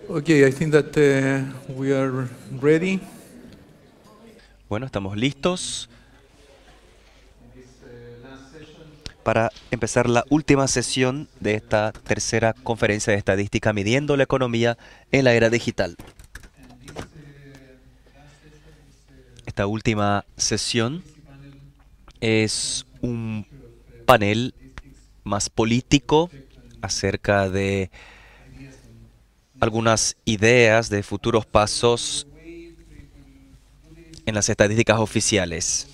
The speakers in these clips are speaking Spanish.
Okay, I think that we are ready. Bueno, estamos listos para empezar la última sesión de esta tercera conferencia de estadística midiendo la economía en la era digital. Esta última sesión es un panel más político acerca de algunas ideas de futuros pasos en las estadísticas oficiales.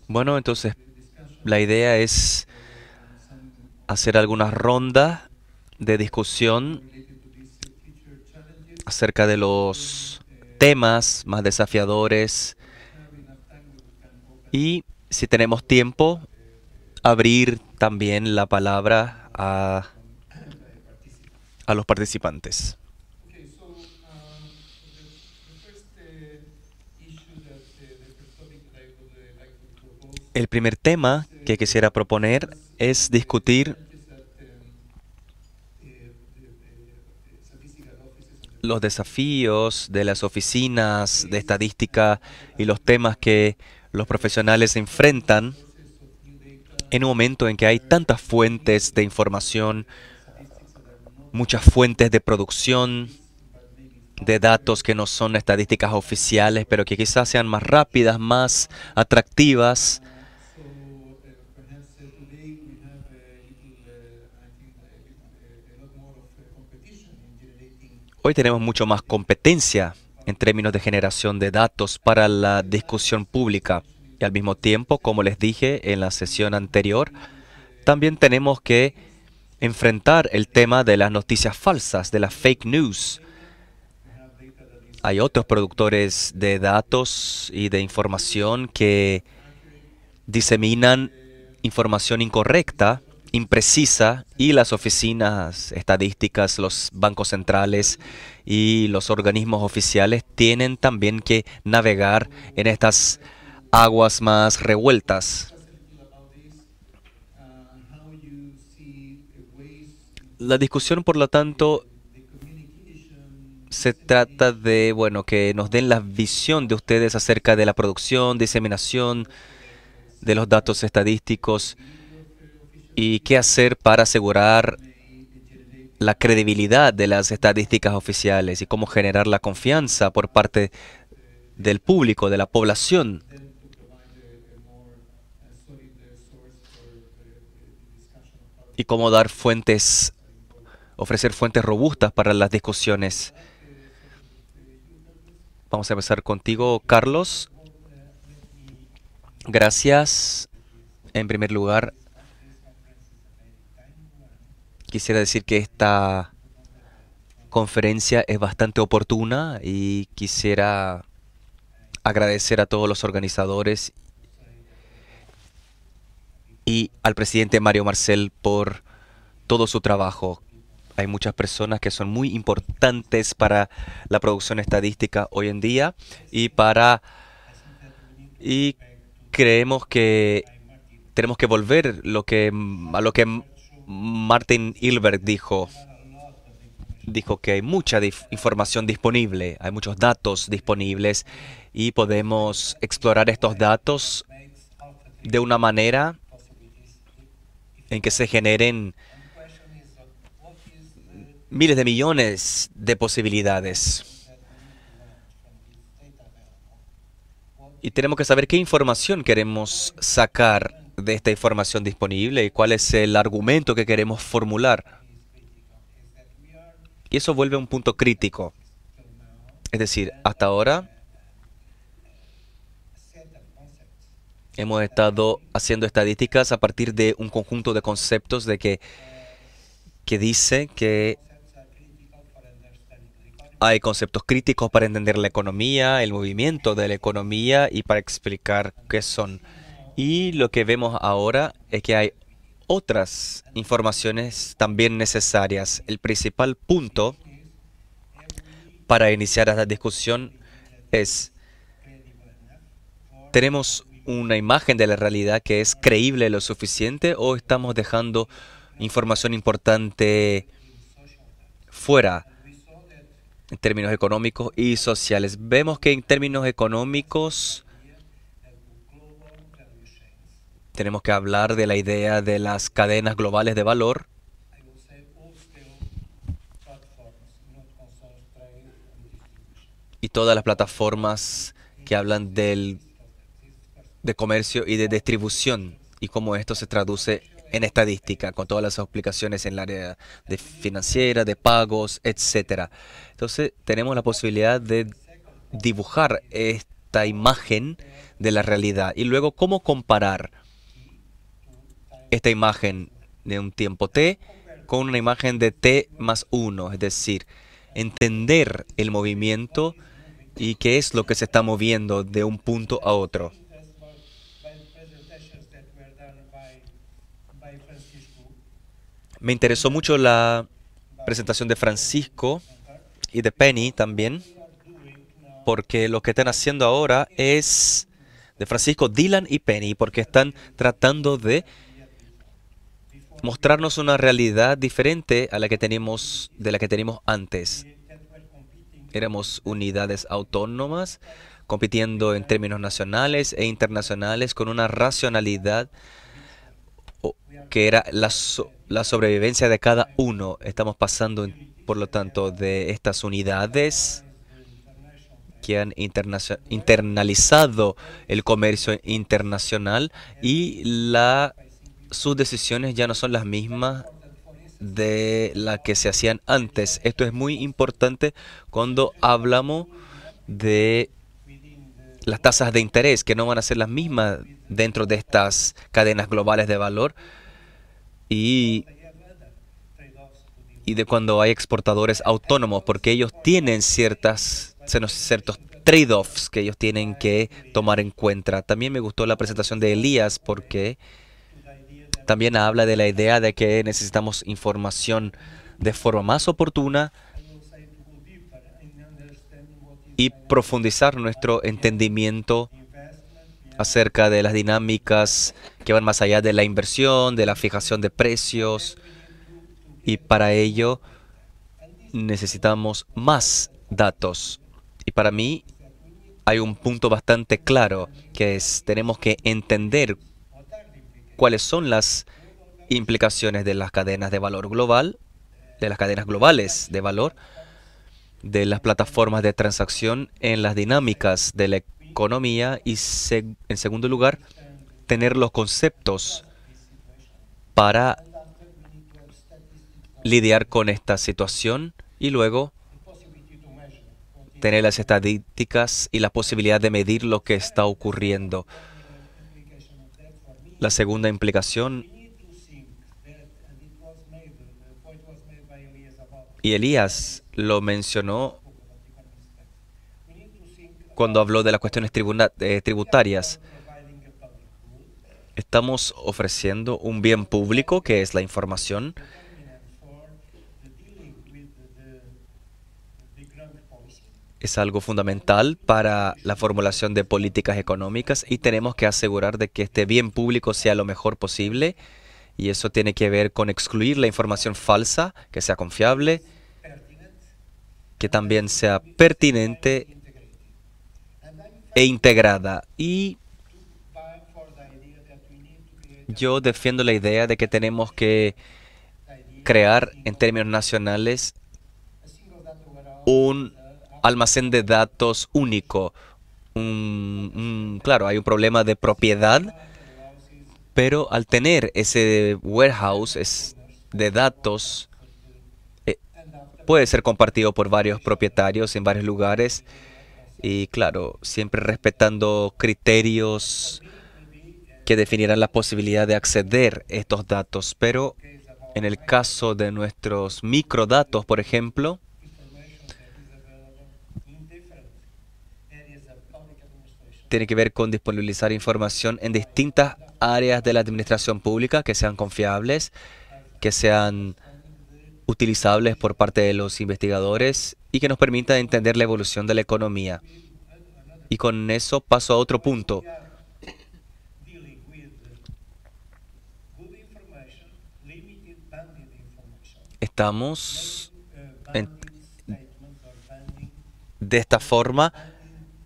Bueno, entonces la idea es hacer algunas rondas de discusión acerca de los temas más desafiadores y, si tenemos tiempo, abrir también la palabra a los participantes. El primer tema que quisiera proponer es discutir los desafíos de las oficinas de estadística y los temas que los profesionales enfrentan en un momento en que hay tantas fuentes de información, muchas fuentes de producción de datos que no son estadísticas oficiales, pero que quizás sean más rápidas, más atractivas. Hoy tenemos mucho más competencia en términos de generación de datos para la discusión pública. Y al mismo tiempo, como les dije en la sesión anterior, también tenemos que enfrentar el tema de las noticias falsas, de las fake news. Hay otros productores de datos y de información que diseminan información incorrecta, imprecisa, y las oficinas estadísticas, los bancos centrales y los organismos oficiales tienen también que navegar en estas aguas más revueltas. La discusión, por lo tanto, se trata de, bueno, que nos den la visión de ustedes acerca de la producción, diseminación de los datos estadísticos y qué hacer para asegurar la credibilidad de las estadísticas oficiales y cómo generar la confianza por parte del público, de la población, y cómo dar fuentes, ofrecer fuentes robustas para las discusiones. Vamos a empezar contigo, Carlos. Gracias. En primer lugar, quisiera decir que esta conferencia es bastante oportuna y quisiera agradecer a todos los organizadores y al presidente Mario Marcel por todo su trabajo. Hay muchas personas que son muy importantes para la producción estadística hoy en día y creemos que tenemos que volver a lo que Martin Hilbert dijo. Dijo que hay mucha información disponible, hay muchos datos disponibles y podemos explorar estos datos de una manera en que se generen miles de millones de posibilidades. Y tenemos que saber qué información queremos sacar de esta información disponible y cuál es el argumento que queremos formular. Y eso vuelve a un punto crítico. Es decir, hasta ahora hemos estado haciendo estadísticas a partir de un conjunto de conceptos que dice que hay conceptos críticos para entender la economía, el movimiento de la economía y para explicar qué son. Y lo que vemos ahora es que hay otras informaciones también necesarias. El principal punto para iniciar esta discusión es: ¿tenemos una imagen de la realidad que es creíble lo suficiente o estamos dejando información importante fuera en términos económicos y sociales. Vemos que en términos económicos tenemos que hablar de la idea de las cadenas globales de valor y todas las plataformas que hablan de comercio y de distribución y cómo esto se traduce en estadística, con todas las aplicaciones en el área de financiera, de pagos, etcétera. Entonces, tenemos la posibilidad de dibujar esta imagen de la realidad y luego cómo comparar esta imagen de un tiempo t con una imagen de t más 1, es decir, entender el movimiento y qué es lo que se está moviendo de un punto a otro. Me interesó mucho la presentación de Francisco y de Penny también, porque lo que están haciendo ahora es de Francisco, Dylan y Penny, porque están tratando de mostrarnos una realidad diferente a la que teníamos, de la que teníamos antes. Éramos unidades autónomas, compitiendo en términos nacionales e internacionales con una racionalidad que era la sobrevivencia de cada uno. Estamos pasando, por lo tanto, de estas unidades que han internalizado el comercio internacional y sus decisiones ya no son las mismas de las que se hacían antes. Esto es muy importante cuando hablamos de las tasas de interés, que no van a ser las mismas dentro de estas cadenas globales de valor y, y de cuando hay exportadores autónomos, porque ellos tienen ciertos trade-offs que ellos tienen que tomar en cuenta. También me gustó la presentación de Elías porque también habla de la idea de que necesitamos información de forma más oportuna y profundizar nuestro entendimiento acerca de las dinámicas que van más allá de la inversión, de la fijación de precios, y para ello necesitamos más datos. Y para mí hay un punto bastante claro, que es tenemos que entender cuáles son las implicaciones de las cadenas de valor global, de las cadenas globales de valor, de las plataformas de transacción en las dinámicas de la economía y, en segundo lugar, tener los conceptos para lidiar con esta situación y luego tener las estadísticas y la posibilidad de medir lo que está ocurriendo. La segunda implicación, y Elías lo mencionó cuando habló de las cuestiones tributarias. Estamos ofreciendo un bien público que es la información. Es algo fundamental para la formulación de políticas económicas y tenemos que asegurar de que este bien público sea lo mejor posible, y eso tiene que ver con excluir la información falsa, que sea confiable, que también sea pertinente e integrada. Y yo defiendo la idea de que tenemos que crear en términos nacionales un almacén de datos único. Claro, hay un problema de propiedad, pero al tener ese warehouse de datos, puede ser compartido por varios propietarios en varios lugares y, claro, siempre respetando criterios que definirán la posibilidad de acceder a estos datos. Pero en el caso de nuestros microdatos, por ejemplo, tiene que ver con disponibilizar información en distintas áreas de la administración pública que sean confiables, que sean utilizables por parte de los investigadores y que nos permita entender la evolución de la economía. Y con eso paso a otro punto. Estamos En- de esta forma,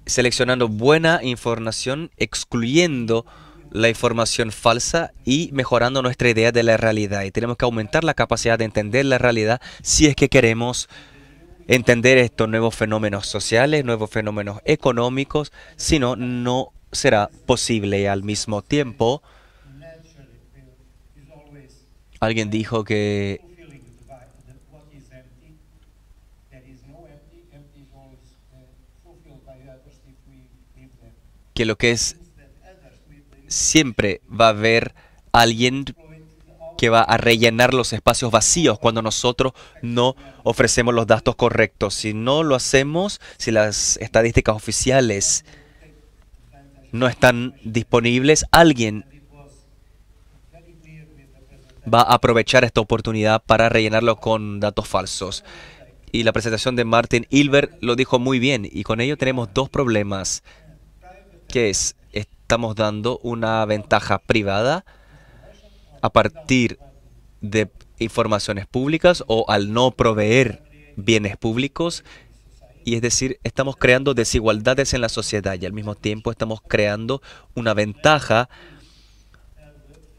seleccionando buena información, excluyendo la información falsa y mejorando nuestra idea de la realidad. Y tenemos que aumentar la capacidad de entender la realidad si es que queremos entender estos nuevos fenómenos sociales, nuevos fenómenos económicos, si no, no será posible. Y al mismo tiempo, alguien dijo que lo que es siempre va a haber alguien que va a rellenar los espacios vacíos cuando nosotros no ofrecemos los datos correctos. Si no lo hacemos, si las estadísticas oficiales no están disponibles, alguien va a aprovechar esta oportunidad para rellenarlo con datos falsos. Y la presentación de Martin Hilbert lo dijo muy bien, y con ello tenemos dos problemas, que es, estamos dando una ventaja privada a partir de informaciones públicas o al no proveer bienes públicos, y es decir, estamos creando desigualdades en la sociedad y al mismo tiempo estamos creando una ventaja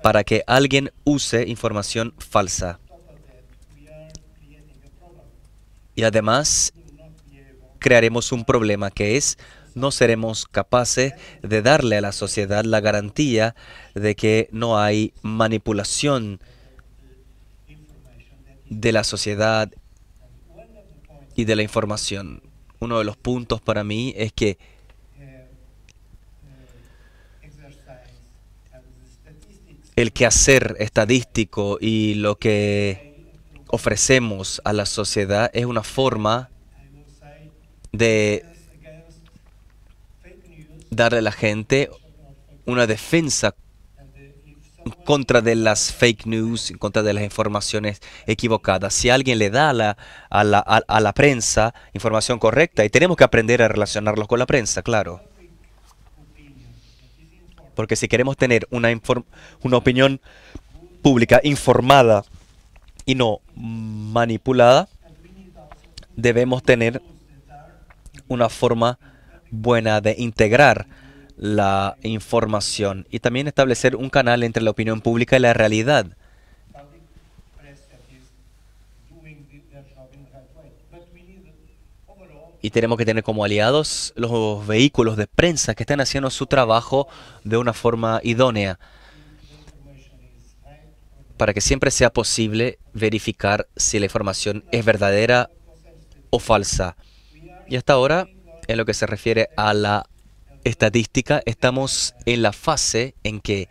para que alguien use información falsa. Y además crearemos un problema que es no seremos capaces de darle a la sociedad la garantía de que no hay manipulación de la sociedad y de la información. Uno de los puntos para mí es que el quehacer estadístico y lo que ofrecemos a la sociedad es una forma de darle a la gente una defensa en contra de las fake news, en contra de las informaciones equivocadas. Si alguien le da a la prensa información correcta, y tenemos que aprender a relacionarlos con la prensa, claro. Porque si queremos tener una opinión pública informada y no manipulada, debemos tener una forma buena de integrar la información y también establecer un canal entre la opinión pública y la realidad. Y tenemos que tener como aliados los vehículos de prensa que están haciendo su trabajo de una forma idónea, para que siempre sea posible verificar si la información es verdadera o falsa. Y hasta ahora, en lo que se refiere a la estadística, estamos en la fase en que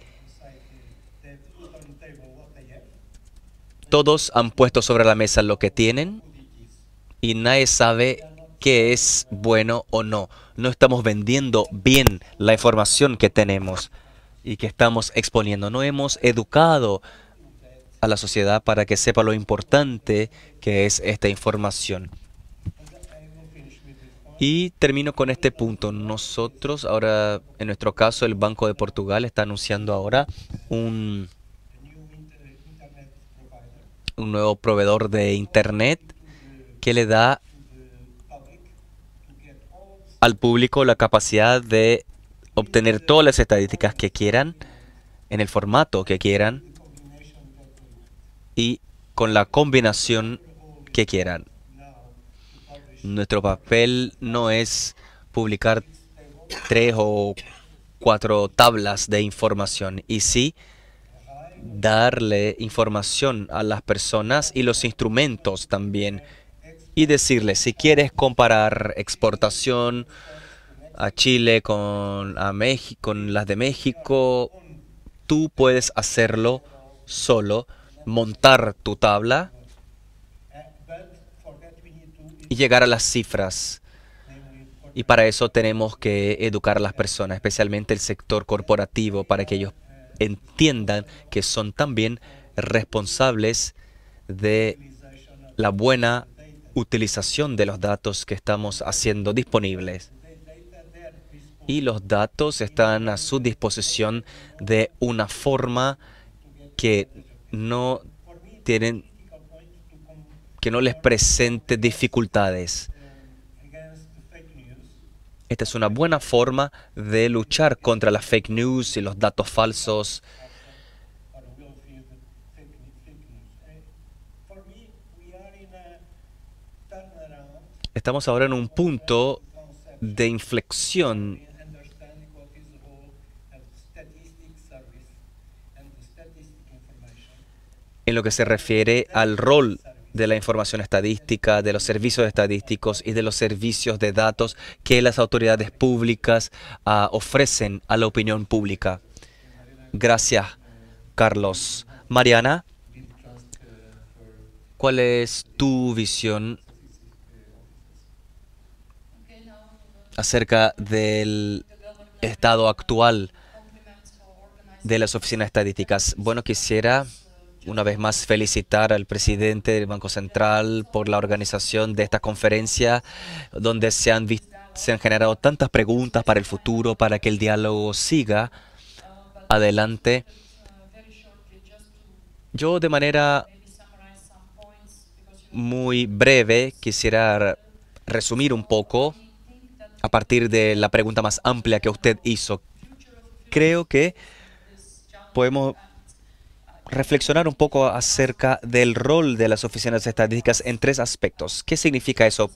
todos han puesto sobre la mesa lo que tienen y nadie sabe qué es bueno o no. No estamos vendiendo bien la información que tenemos y que estamos exponiendo. No hemos educado a la sociedad para que sepa lo importante que es esta información. Y termino con este punto. Nosotros ahora, en nuestro caso, el Banco de Portugal está anunciando ahora un nuevo proveedor de Internet que le da al público la capacidad de obtener todas las estadísticas que quieran, en el formato que quieran y con la combinación que quieran. Nuestro papel no es publicar 3 o 4 tablas de información, y sí darle información a las personas y los instrumentos también, y decirles, si quieres comparar exportación a Chile a México, con las de México, tú puedes hacerlo solo, montar tu tabla y llegar a las cifras. Y para eso tenemos que educar a las personas, especialmente el sector corporativo, para que ellos entiendan que son también responsables de la buena utilización de los datos que estamos haciendo disponibles. Y los datos están a su disposición de una forma que no tienen que no les presente dificultades. Esta es una buena forma de luchar contra las fake news y los datos falsos. Estamos ahora en un punto de inflexión en lo que se refiere al rol de la información estadística, de los servicios estadísticos y de los servicios de datos que las autoridades públicas ofrecen a la opinión pública. Gracias, Carlos. Mariana, ¿cuál es tu visión acerca del estado actual de las oficinas estadísticas? Bueno, quisiera una vez más felicitar al presidente del Banco Central por la organización de esta conferencia, donde se han generado tantas preguntas para el futuro, para que el diálogo siga adelante. Yo de manera muy breve quisiera resumir un poco a partir de la pregunta más amplia que usted hizo. Creo que podemos reflexionar un poco acerca del rol de las oficinas estadísticas en tres aspectos. ¿Qué significa eso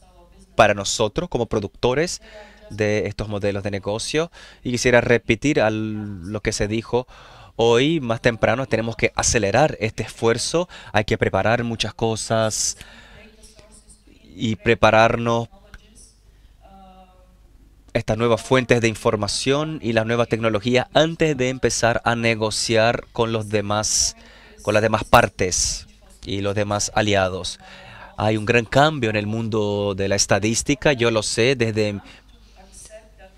para nosotros como productores de estos modelos de negocio? Y quisiera repetir lo que se dijo hoy más temprano. Tenemos que acelerar este esfuerzo, hay que preparar muchas cosas y prepararnos estas nuevas fuentes de información y las nuevas tecnologías antes de empezar a negociar con las demás partes y los demás aliados. Hay un gran cambio en el mundo de la estadística, yo lo sé desde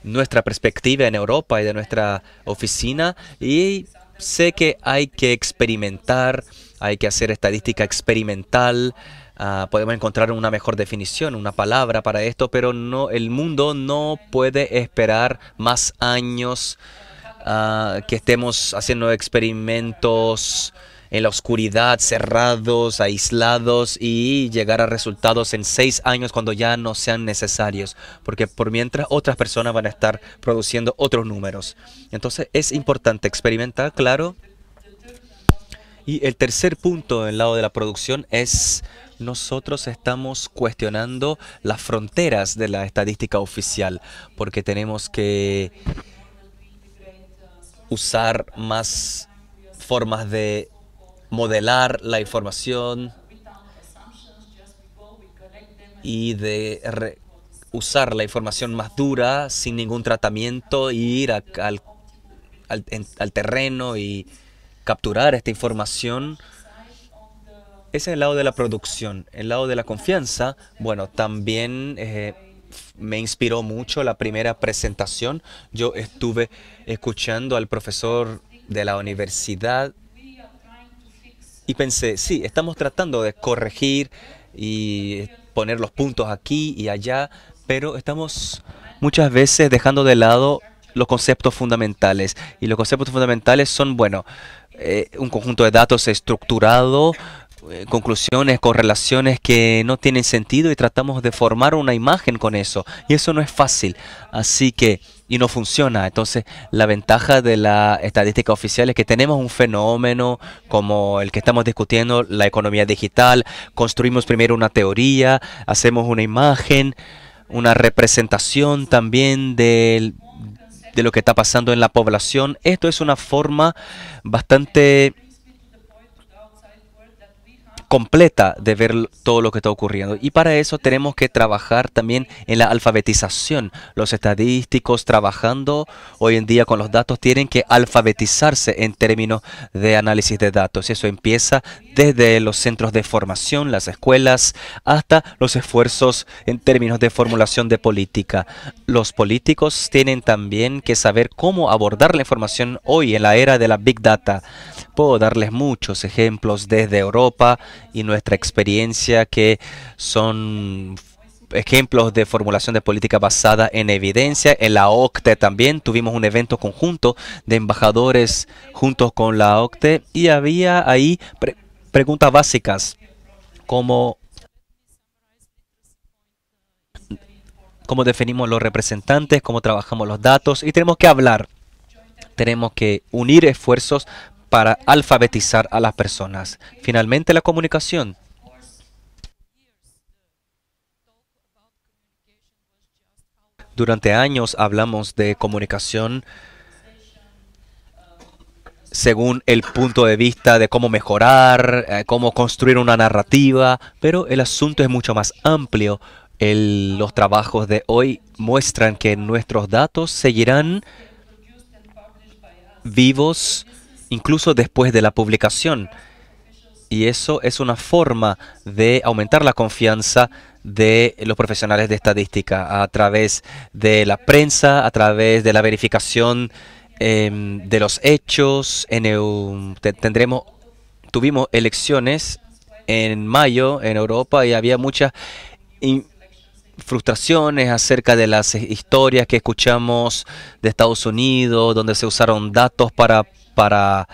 nuestra perspectiva en Europa y de nuestra oficina, y sé que hay que experimentar, hay que hacer estadística experimental. Podemos encontrar una mejor definición, una palabra para esto, pero no, el mundo no puede esperar más años que estemos haciendo experimentos en la oscuridad, cerrados, aislados, y llegar a resultados en 6 años cuando ya no sean necesarios, porque por mientras otras personas van a estar produciendo otros números. Entonces es importante experimentar, claro. Y el tercer punto en el lado de la producción es: nosotros estamos cuestionando las fronteras de la estadística oficial, porque tenemos que usar más formas de modelar la información y de usar la información más dura sin ningún tratamiento, e ir al terreno y capturar esta información. Ese es el lado de la producción. El lado de la confianza, bueno, también me inspiró mucho la primera presentación. Yo estuve escuchando al profesor de la universidad y pensé, sí, estamos tratando de corregir y poner los puntos aquí y allá, pero estamos muchas veces dejando de lado los conceptos fundamentales. Y los conceptos fundamentales son, bueno, un conjunto de datos estructurado, conclusiones, correlaciones que no tienen sentido, y tratamos de formar una imagen con eso. Y eso no es fácil, y no funciona. Entonces, la ventaja de la estadística oficial es que tenemos un fenómeno como el que estamos discutiendo, la economía digital. Construimos primero una teoría, hacemos una imagen, una representación también de lo que está pasando en la población. Esto es una forma bastante completa de ver todo lo que está ocurriendo, y para eso tenemos que trabajar también en la alfabetización. Los estadísticos trabajando hoy en día con los datos tienen que alfabetizarse en términos de análisis de datos. Eso empieza desde los centros de formación, las escuelas, hasta los esfuerzos en términos de formulación de política. Los políticos tienen también que saber cómo abordar la información hoy en la era de la Big Data. Puedo darles muchos ejemplos desde Europa y nuestra experiencia, que son ejemplos de formulación de política basada en evidencia. En la OCDE también tuvimos un evento conjunto de embajadores juntos con la OCDE, y había ahí preguntas básicas como cómo definimos los representantes, cómo trabajamos los datos y tenemos que hablar. Tenemos que unir esfuerzos para alfabetizar a las personas. Finalmente, la comunicación. Durante años hablamos de comunicación según el punto de vista de cómo mejorar, cómo construir una narrativa, pero el asunto es mucho más amplio. Los trabajos de hoy muestran que nuestros datos seguirán vivos incluso después de la publicación. Y eso es una forma de aumentar la confianza de los profesionales de estadística a través de la prensa, a través de la verificación de los hechos. Tuvimos elecciones en mayo en Europa y había muchas frustraciones acerca de las historias que escuchamos de Estados Unidos, donde se usaron datos para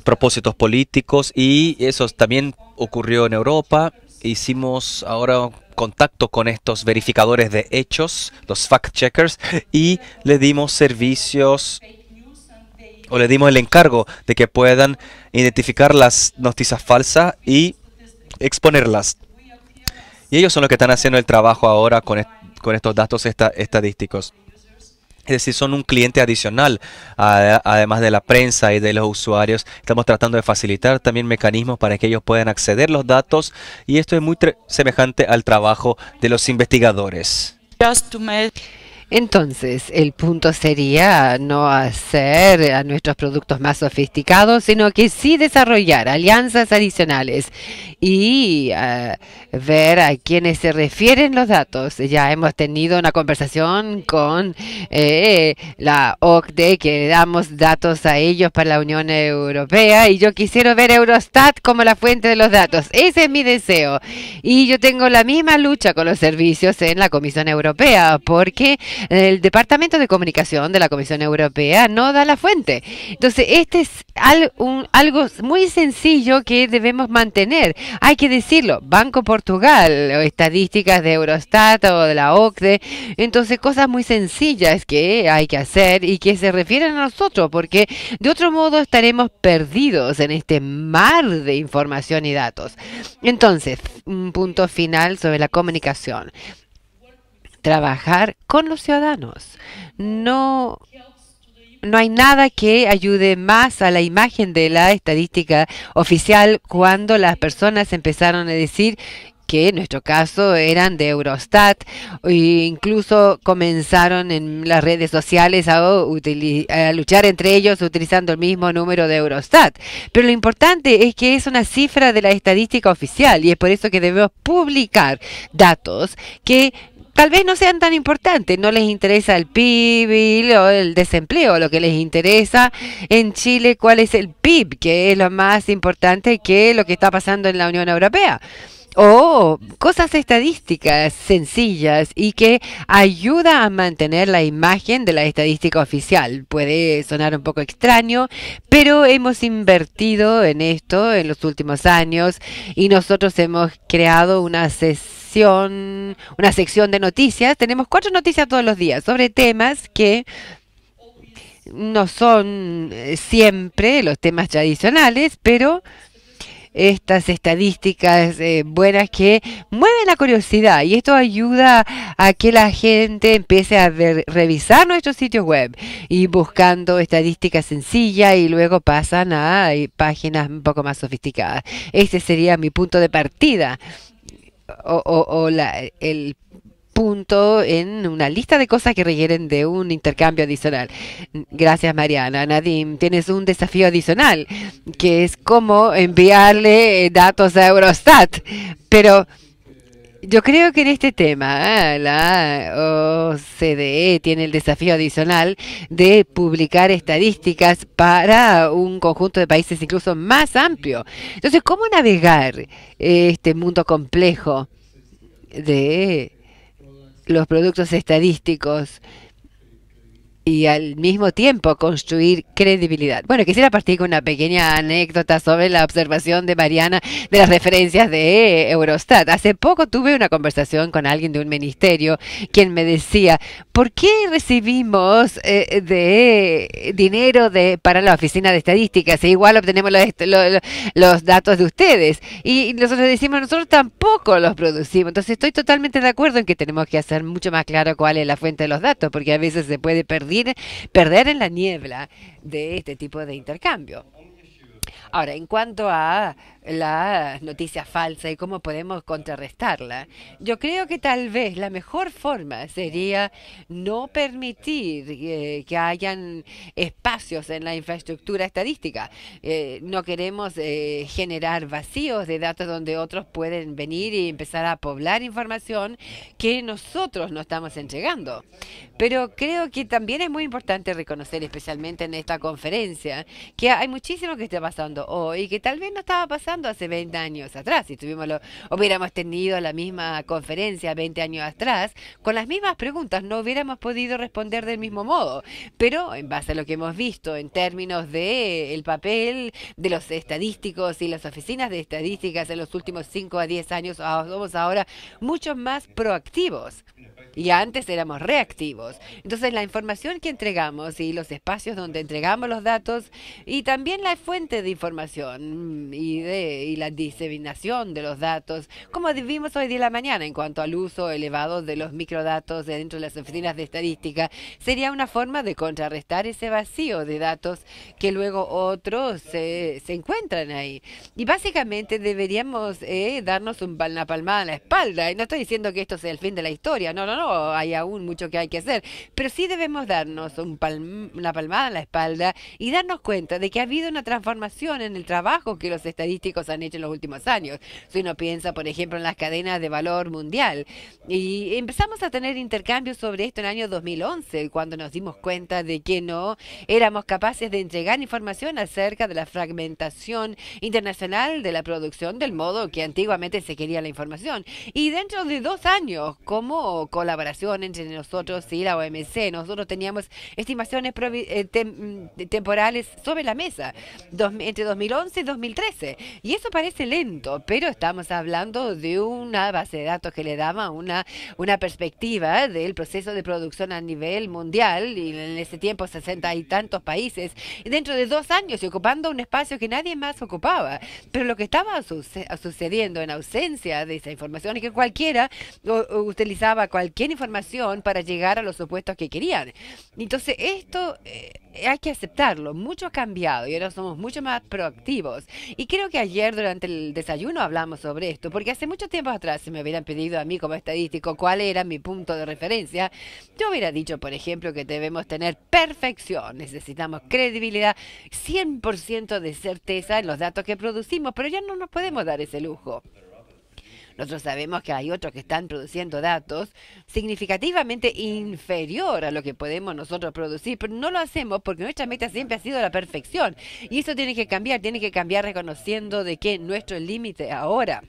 propósitos políticos, y eso también ocurrió en Europa. Hicimos ahora contacto con estos verificadores de hechos, los fact-checkers, y le dimos servicios o le dimos el encargo de que puedan identificar las noticias falsas y exponerlas. Y ellos son los que están haciendo el trabajo ahora con estos datos estadísticos. Es decir, son un cliente adicional, además de la prensa y de los usuarios. Estamos tratando de facilitar también mecanismos para que ellos puedan acceder a los datos, y esto es muy semejante al trabajo de los investigadores. Entonces, el punto sería no hacer a nuestros productos más sofisticados, sino que sí desarrollar alianzas adicionales y ver a quiénes se refieren los datos. Ya hemos tenido una conversación con la OCDE, que damos datos a ellos para la Unión Europea, y yo quisiera ver Eurostat como la fuente de los datos. Ese es mi deseo. Y yo tengo la misma lucha con los servicios en la Comisión Europea, porque el Departamento de Comunicación de la Comisión Europea no da la fuente. Entonces, este es algo muy sencillo que debemos mantener. Hay que decirlo, Banco Portugal, o estadísticas de Eurostat o de la OCDE. Entonces, cosas muy sencillas que hay que hacer y que se refieren a nosotros, porque de otro modo estaremos perdidos en este mar de información y datos. Entonces, un punto final sobre la comunicación. Trabajar con los ciudadanos. No hay nada que ayude más a la imagen de la estadística oficial cuando las personas empezaron a decir que en nuestro caso eran de Eurostat, e incluso comenzaron en las redes sociales a luchar entre ellos utilizando el mismo número de Eurostat. Pero lo importante es que es una cifra de la estadística oficial, y es por eso que debemos publicar datos que tal vez no sean tan importantes. No les interesa el PIB o el desempleo. Lo que les interesa en Chile, cuál es el PIB, que es lo más importante que lo que está pasando en la Unión Europea. O cosas estadísticas sencillas y que ayuda a mantener la imagen de la estadística oficial. Puede sonar un poco extraño, pero hemos invertido en esto en los últimos años, y nosotros hemos creado una sección de noticias. Tenemos 4 noticias todos los días sobre temas que no son siempre los temas tradicionales, pero estas estadísticas buenas que mueven la curiosidad, y esto ayuda a que la gente empiece a revisar nuestros sitios web y buscando estadísticas sencillas, y luego pasan a páginas un poco más sofisticadas. Este sería mi punto de partida el punto en una lista de cosas que requieren de un intercambio adicional. Gracias, Mariana. Nadim, tienes un desafío adicional, que es cómo enviarle datos a Eurostat. Pero yo creo que en este tema la OCDE tiene el desafío adicional de publicar estadísticas para un conjunto de países incluso más amplio. Entonces, ¿cómo navegar este mundo complejo de los productos estadísticos y al mismo tiempo construir credibilidad. Bueno, quisiera partir con una pequeña anécdota sobre la observación de Mariana de las referencias de Eurostat. Hace poco tuve una conversación con alguien de un ministerio quien me decía, ¿por qué recibimos de dinero para la oficina de estadísticas? E igual obtenemos los datos de ustedes. Y nosotros decimos, nosotros tampoco los producimos. Entonces estoy totalmente de acuerdo en que tenemos que hacer mucho más claro cuál es la fuente de los datos, porque a veces se puede perder en la niebla de este tipo de intercambio. Ahora, en cuanto a la noticia falsa y cómo podemos contrarrestarla, yo creo que tal vez la mejor forma sería no permitir que hayan espacios en la infraestructura estadística. No queremos generar vacíos de datos donde otros pueden venir y empezar a poblar información que nosotros no estamos entregando. Pero creo que también es muy importante reconocer, especialmente en esta conferencia, que hay muchísimo que está pasando hoy que tal vez no estaba pasando hace 20 años atrás. Si hubiéramos tenido la misma conferencia 20 años atrás, con las mismas preguntas no hubiéramos podido responder del mismo modo. Pero en base a lo que hemos visto en términos de el papel de los estadísticos y las oficinas de estadísticas en los últimos 5 a 10 años, somos ahora mucho más proactivos. Y antes éramos reactivos. Entonces la información que entregamos y los espacios donde entregamos los datos y también la fuente de información y la diseminación de los datos, como vimos hoy día en la mañana en cuanto al uso elevado de los microdatos dentro de las oficinas de estadística, sería una forma de contrarrestar ese vacío de datos que luego otros se encuentran ahí. Y básicamente deberíamos darnos una palmada en la espalda. Y no estoy diciendo que esto sea el fin de la historia, no, hay aún mucho que hay que hacer, pero sí debemos darnos una palmada en la espalda y darnos cuenta de que ha habido una transformación en el trabajo que los estadísticos han hecho en los últimos años. Si uno piensa, por ejemplo, en las cadenas de valor mundial, y empezamos a tener intercambios sobre esto en el año 2011, cuando nos dimos cuenta de que no éramos capaces de entregar información acerca de la fragmentación internacional de la producción del modo que antiguamente se quería la información. Y dentro de 2 años, como colaboración entre nosotros y la OMC, nosotros teníamos estimaciones temporales sobre la mesa entre 2011 y 2013. Y eso parece lento, pero estamos hablando de una base de datos que le daba una perspectiva del proceso de producción a nivel mundial, y en ese tiempo 60 y tantos países, y dentro de 2 años y ocupando un espacio que nadie más ocupaba. Pero lo que estaba sucediendo en ausencia de esa información es que cualquiera utilizaba cualquier información para llegar a los supuestos que querían. Entonces esto hay que aceptarlo. Mucho ha cambiado y ahora somos mucho más proactivos. Y creo que ayer durante el desayuno hablamos sobre esto, porque hace mucho tiempo atrás, si me hubieran pedido a mí como estadístico cuál era mi punto de referencia, yo hubiera dicho, por ejemplo, que debemos tener perfección. Necesitamos credibilidad, 100% de certeza en los datos que producimos, pero ya no nos podemos dar ese lujo. Nosotros sabemos que hay otros que están produciendo datos significativamente inferior a lo que podemos nosotros producir, pero no lo hacemos porque nuestra meta siempre ha sido la perfección. Y eso tiene que cambiar reconociendo de que nuestro límite ahora,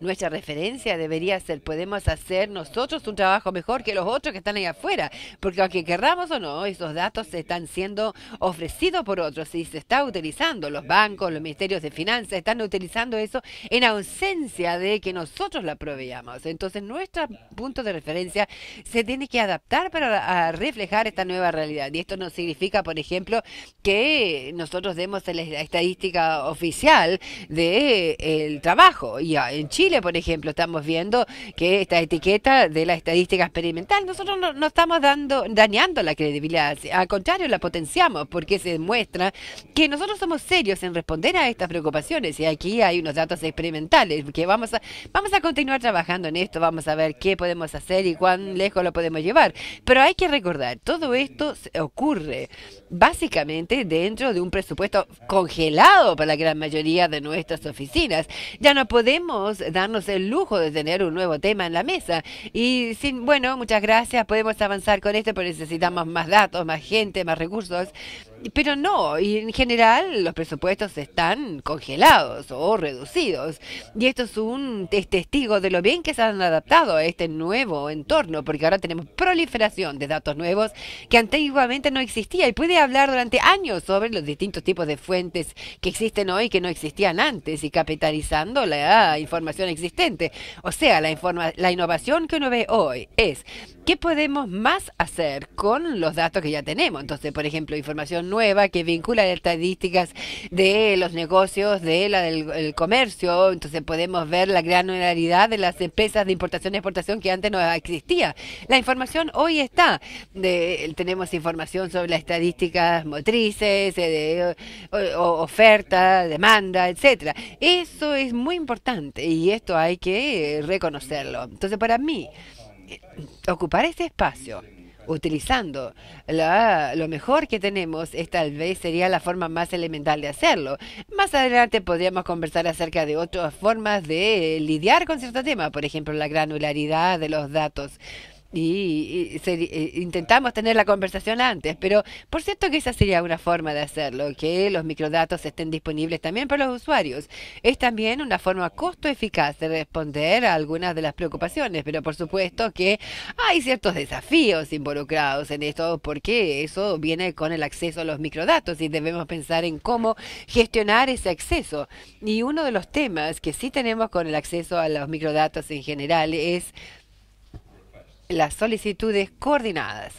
nuestra referencia debería ser, podemos hacer nosotros un trabajo mejor que los otros que están ahí afuera, porque aunque querramos o no, esos datos están siendo ofrecidos por otros y se está utilizando, los bancos, los ministerios de finanzas están utilizando eso en ausencia de que nosotros la proveamos. Entonces nuestro punto de referencia se tiene que adaptar para reflejar esta nueva realidad, y esto no significa, por ejemplo, que nosotros demos la estadística oficial del trabajo. Y en Chile, por ejemplo, estamos viendo que esta etiqueta de la estadística experimental, nosotros no estamos dañando la credibilidad, al contrario, la potenciamos, porque se demuestra que nosotros somos serios en responder a estas preocupaciones, y aquí hay unos datos experimentales que vamos a continuar trabajando en esto, vamos a ver qué podemos hacer y cuán lejos lo podemos llevar. Pero hay que recordar, todo esto ocurre básicamente dentro de un presupuesto congelado para la gran mayoría de nuestras oficinas. Ya no podemos darnos el lujo de tener un nuevo tema en la mesa. Y bueno, muchas gracias, podemos avanzar con esto, pero necesitamos más datos, más gente, más recursos. Pero no, y en general los presupuestos están congelados o reducidos. Y esto es testigo de lo bien que se han adaptado a este nuevo entorno, porque ahora tenemos proliferación de datos nuevos que antiguamente no existía. Y puede hablar durante años sobre los distintos tipos de fuentes que existen hoy que no existían antes y capitalizando la información existente. O sea, la innovación que uno ve hoy es ¿qué podemos más hacer con los datos que ya tenemos? Entonces, por ejemplo, información nueva que vincula las estadísticas de los negocios, del comercio. Entonces, podemos ver la granularidad de las empresas de importación y exportación que antes no existía. La información hoy está. Tenemos información sobre las estadísticas motrices, oferta, demanda, etcétera. Eso es muy importante y esto hay que reconocerlo. Entonces, para mí, ocupar este espacio utilizando lo mejor que tenemos, tal vez sería la forma más elemental de hacerlo. Más adelante podríamos conversar acerca de otras formas de lidiar con cierto tema, por ejemplo, la granularidad de los datos. Intentamos tener la conversación antes, pero por cierto que esa sería una forma de hacerlo, que los microdatos estén disponibles también para los usuarios. Es también una forma costo eficaz de responder a algunas de las preocupaciones, pero por supuesto que hay ciertos desafíos involucrados en esto, porque eso viene con el acceso a los microdatos y debemos pensar en cómo gestionar ese acceso. Y uno de los temas que sí tenemos con el acceso a los microdatos en general es las solicitudes coordinadas.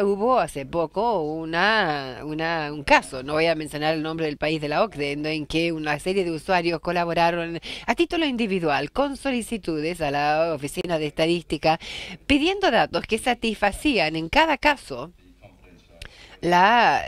Hubo hace poco un caso, no voy a mencionar el nombre del país de la OCDE, en que una serie de usuarios colaboraron a título individual con solicitudes a la Oficina de Estadística pidiendo datos que satisfacían en cada caso la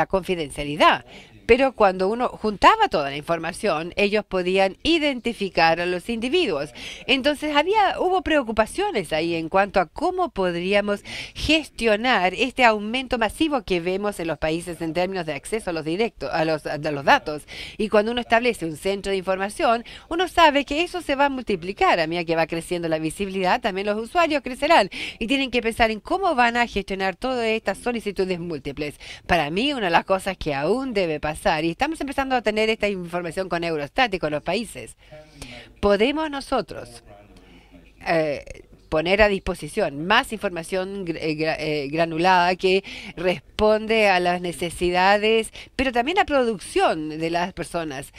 confidencialidad. Pero cuando uno juntaba toda la información, ellos podían identificar a los individuos. Entonces hubo preocupaciones ahí en cuanto a cómo podríamos gestionar este aumento masivo que vemos en los países en términos de acceso a los datos. Y cuando uno establece un centro de información, uno sabe que eso se va a multiplicar. A medida que va creciendo la visibilidad, también los usuarios crecerán. Y tienen que pensar en cómo van a gestionar todas estas solicitudes múltiples. Para mí, una de las cosas que aún debe pasar, y estamos empezando a tener esta información con Eurostat y con los países, podemos nosotros poner a disposición más información granulada que responde a las necesidades, pero también a producción de las personas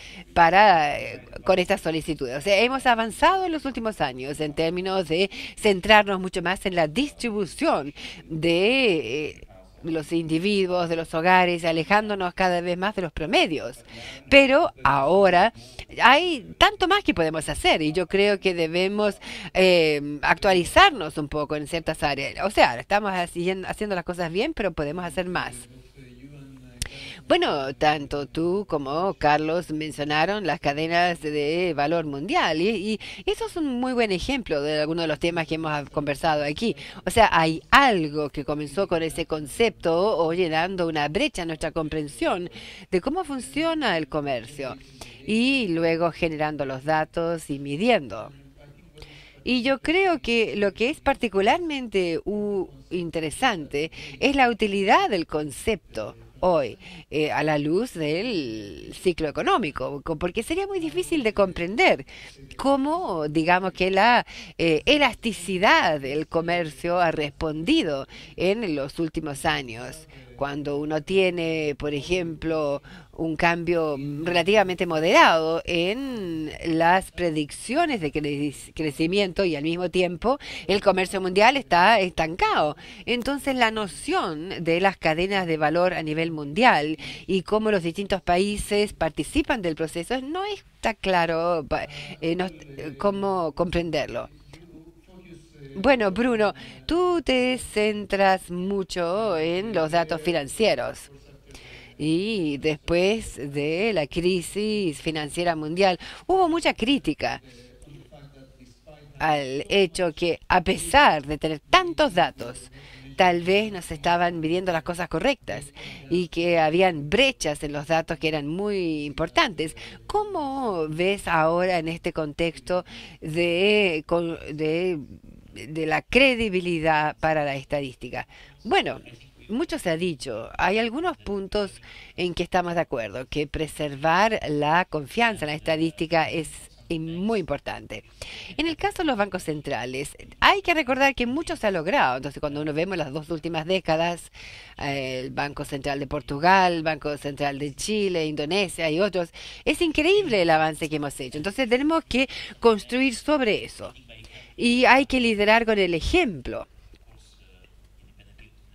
con estas solicitudes. O sea, hemos avanzado en los últimos años en términos de centrarnos mucho más en la distribución de los individuos, de los hogares, alejándonos cada vez más de los promedios. Pero ahora hay tanto más que podemos hacer y yo creo que debemos actualizarnos un poco en ciertas áreas. O sea, estamos haciendo las cosas bien, pero podemos hacer más. Bueno, tanto tú como Carlos mencionaron las cadenas de valor mundial y eso es un muy buen ejemplo de algunos de los temas que hemos conversado aquí. O sea, hay algo que comenzó con ese concepto o llenando una brecha en nuestra comprensión de cómo funciona el comercio y luego generando los datos y midiendo. Y yo creo que lo que es particularmente interesante es la utilidad del concepto hoy a la luz del ciclo económico, porque sería muy difícil de comprender cómo, digamos, que la elasticidad del comercio ha respondido en los últimos años. Cuando uno tiene, por ejemplo, un cambio relativamente moderado en las predicciones de crecimiento y al mismo tiempo el comercio mundial está estancado. Entonces la noción de las cadenas de valor a nivel mundial y cómo los distintos países participan del proceso no está claro cómo comprenderlo. Bueno, Bruno, tú te centras mucho en los datos financieros. Y después de la crisis financiera mundial, hubo mucha crítica al hecho que, a pesar de tener tantos datos, tal vez no se estaban midiendo las cosas correctas y que habían brechas en los datos que eran muy importantes. ¿Cómo ves ahora en este contexto de la credibilidad para la estadística? Bueno, mucho se ha dicho, hay algunos puntos en que estamos de acuerdo, que preservar la confianza en la estadística es muy importante. En el caso de los bancos centrales, hay que recordar que mucho se ha logrado. Entonces, cuando uno vemos las dos últimas décadas, el Banco Central de Portugal, el Banco Central de Chile, Indonesia y otros, es increíble el avance que hemos hecho. Entonces, tenemos que construir sobre eso. Y hay que liderar con el ejemplo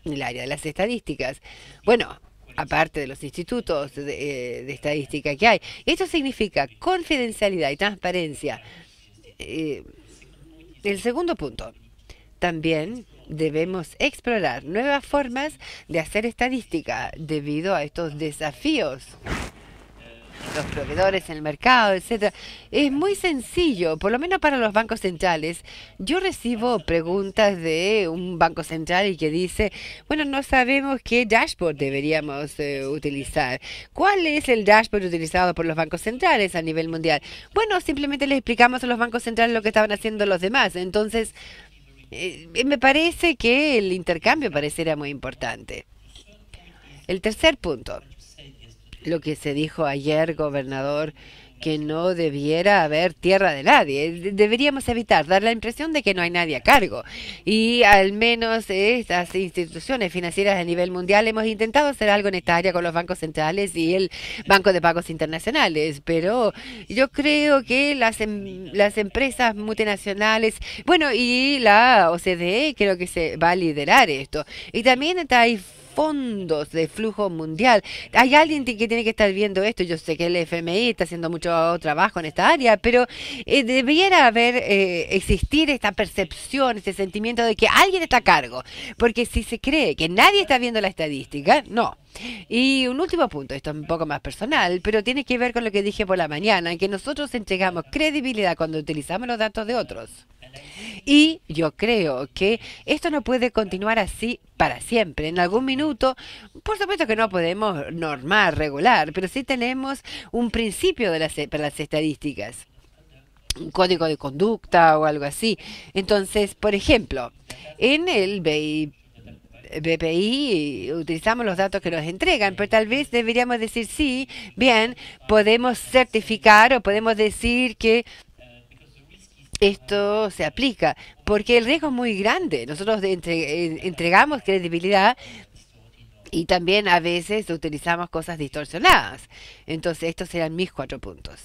en el área de las estadísticas. Bueno, aparte de los institutos de estadística que hay. Esto significa confidencialidad y transparencia. Eh, el segundo punto, también debemos explorar nuevas formas de hacer estadística debido a estos desafíos, los proveedores en el mercado, etcétera. Es muy sencillo, por lo menos para los bancos centrales. Yo recibo preguntas de un banco central y que dice, bueno, no sabemos qué dashboard deberíamos utilizar. ¿Cuál es el dashboard utilizado por los bancos centrales a nivel mundial? Bueno, simplemente les explicamos a los bancos centrales lo que estaban haciendo los demás. Entonces, me parece que el intercambio pareciera muy importante. El tercer punto, lo que se dijo ayer, gobernador, que no debiera haber tierra de nadie. Deberíamos evitar dar la impresión de que no hay nadie a cargo. Y al menos estas instituciones financieras a nivel mundial hemos intentado hacer algo en esta área con los bancos centrales y el Banco de Pagos Internacionales. Pero yo creo que las empresas multinacionales, bueno, y la OCDE creo que se va a liderar esto. Y también hay fondos de flujo mundial. Hay alguien que tiene que estar viendo esto. Yo sé que el FMI está haciendo mucho trabajo en esta área, pero debiera existir esta percepción, este sentimiento de que alguien está a cargo. Porque si se cree que nadie está viendo la estadística, no. Y un último punto, esto es un poco más personal, pero tiene que ver con lo que dije por la mañana, en que nosotros entregamos credibilidad cuando utilizamos los datos de otros. Y yo creo que esto no puede continuar así para siempre. En algún minuto, por supuesto que no podemos normar, regular, pero sí tenemos un principio para las estadísticas, un código de conducta o algo así. Entonces, por ejemplo, en el BPI utilizamos los datos que nos entregan, pero tal vez deberíamos decir sí, bien, podemos certificar o podemos decir que esto se aplica, porque el riesgo es muy grande. Nosotros entregamos credibilidad y también a veces utilizamos cosas distorsionadas. Entonces, estos serán mis 4 puntos.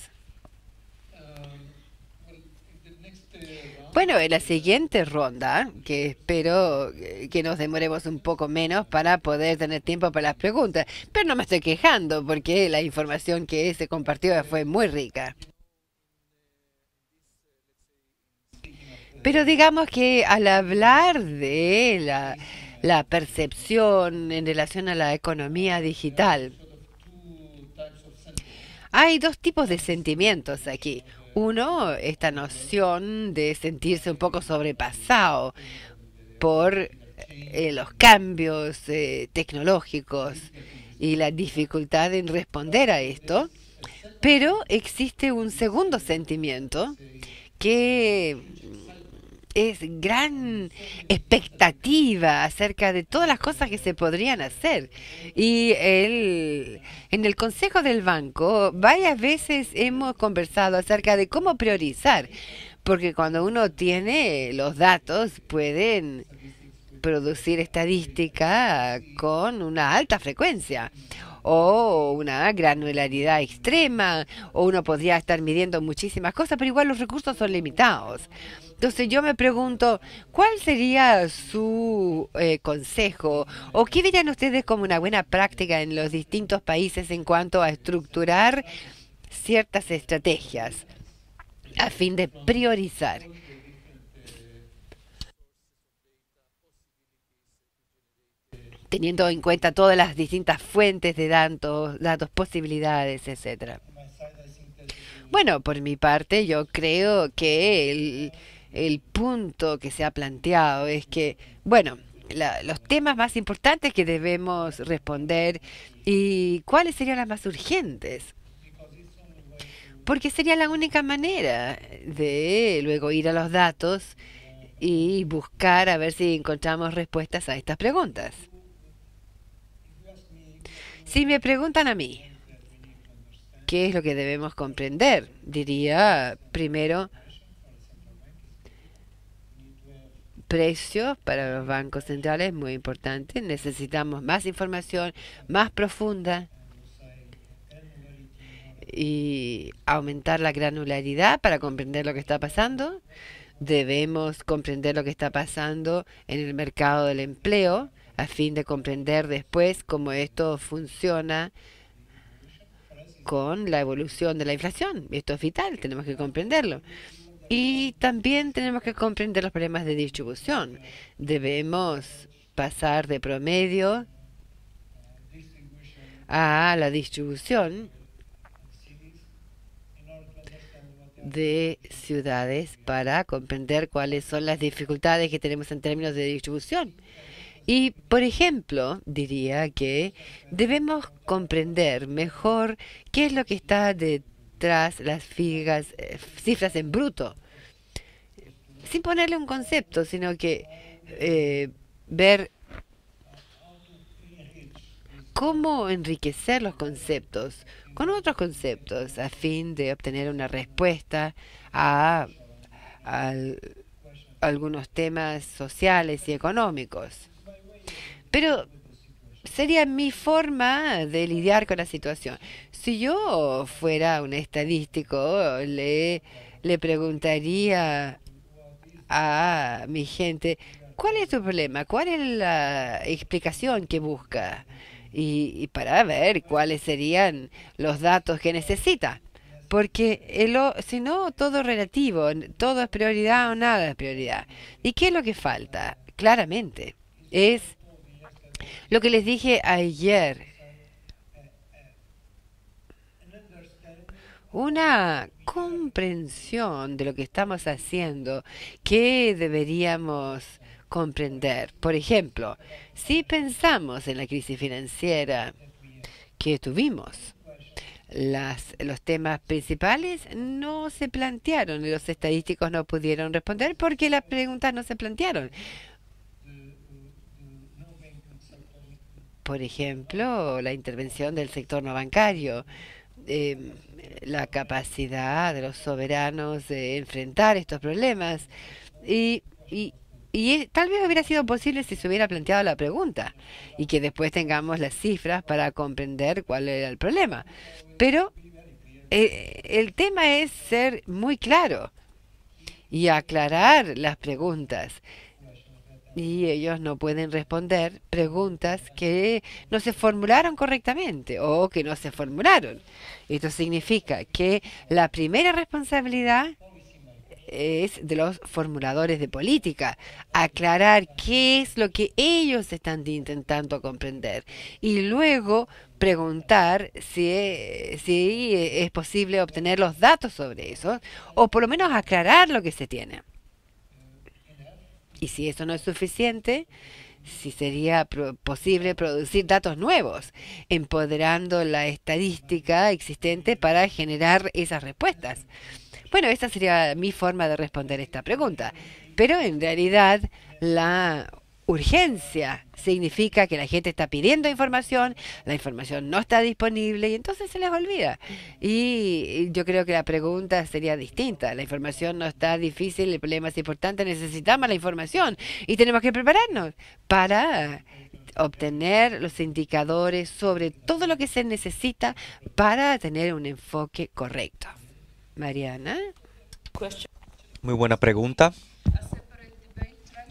Bueno, en la siguiente ronda, que espero que nos demoremos un poco menos para poder tener tiempo para las preguntas, pero no me estoy quejando porque la información que se compartió fue muy rica. Pero digamos que al hablar de la percepción en relación a la economía digital, hay dos tipos de sentimientos aquí. Uno, esta noción de sentirse un poco sobrepasado por los cambios tecnológicos y la dificultad en responder a esto. Pero existe un segundo sentimiento que es gran expectativa acerca de todas las cosas que se podrían hacer. Y en el Consejo del Banco varias veces hemos conversado acerca de cómo priorizar, porque cuando uno tiene los datos pueden producir estadística con una alta frecuencia o una granularidad extrema, o uno podría estar midiendo muchísimas cosas, pero igual los recursos son limitados. Entonces yo me pregunto, ¿cuál sería su consejo? ¿O qué dirían ustedes como una buena práctica en los distintos países en cuanto a estructurar ciertas estrategias a fin de priorizar? Teniendo en cuenta todas las distintas fuentes de datos, posibilidades, etcétera. Bueno, por mi parte, yo creo que el punto que se ha planteado es que, bueno, los temas más importantes que debemos responder y cuáles serían las más urgentes. Porque sería la única manera de luego ir a los datos y buscar a ver si encontramos respuestas a estas preguntas. Si me preguntan a mí, ¿qué es lo que debemos comprender? Diría, primero, precios para los bancos centrales, muy importante. Necesitamos más información, más profunda y aumentar la granularidad para comprender lo que está pasando. Debemos comprender lo que está pasando en el mercado del empleo a fin de comprender después cómo esto funciona con la evolución de la inflación. Esto es vital, tenemos que comprenderlo. Y también tenemos que comprender los problemas de distribución. Debemos pasar de promedio a la distribución de ciudades para comprender cuáles son las dificultades que tenemos en términos de distribución. Y, por ejemplo, diría que debemos comprender mejor qué es lo que está detrás las cifras en bruto, sin ponerle un concepto, sino que ver cómo enriquecer los conceptos con otros conceptos a fin de obtener una respuesta a algunos temas sociales y económicos. Pero sería mi forma de lidiar con la situación. Si yo fuera un estadístico, le preguntaría a mi gente, ¿cuál es tu problema? ¿Cuál es la explicación que busca? Y para ver cuáles serían los datos que necesita. Porque si no, todo es relativo, todo es prioridad o nada es prioridad. ¿Y qué es lo que falta? Claramente, es lo que les dije ayer. Una comprensión de lo que estamos haciendo que deberíamos comprender. Por ejemplo, si pensamos en la crisis financiera que tuvimos, los temas principales no se plantearon y los estadísticos no pudieron responder porque las preguntas no se plantearon. Por ejemplo, la intervención del sector no bancario, la capacidad de los soberanos de enfrentar estos problemas y tal vez hubiera sido posible si se hubiera planteado la pregunta y que después tengamos las cifras para comprender cuál era el problema. Pero el tema es ser muy claro y aclarar las preguntas. Y ellos no pueden responder preguntas que no se formularon correctamente o que no se formularon. Esto significa que la primera responsabilidad es de los formuladores de política, aclarar qué es lo que ellos están intentando comprender y luego preguntar si es posible obtener los datos sobre eso o por lo menos aclarar lo que se tiene. Y si eso no es suficiente, si sería posible producir datos nuevos, empoderando la estadística existente para generar esas respuestas. Bueno, esa sería mi forma de responder esta pregunta. Pero en realidad la urgencia significa que la gente está pidiendo información, la información no está disponible y entonces se les olvida. Y yo creo que la pregunta sería distinta. La información no está difícil, el problema es importante, necesitamos la información y tenemos que prepararnos para obtener los indicadores sobre todo lo que se necesita para tener un enfoque correcto. Mariana. Muy buena pregunta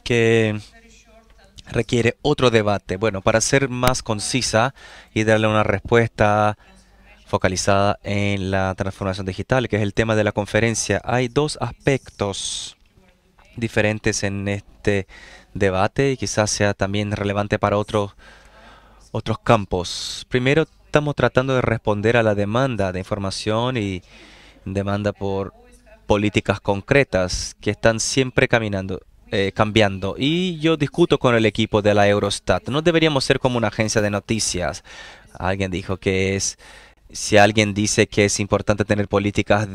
que requiere otro debate. Bueno, para ser más concisa y darle una respuesta focalizada en la transformación digital, que es el tema de la conferencia, hay dos aspectos diferentes en este debate y quizás sea también relevante para otros campos. Primero, estamos tratando de responder a la demanda de información y demanda por políticas concretas que están siempre cambiando. Y yo discuto con el equipo de la Eurostat. No deberíamos ser como una agencia de noticias. Alguien dijo que si alguien dice que es importante tener políticas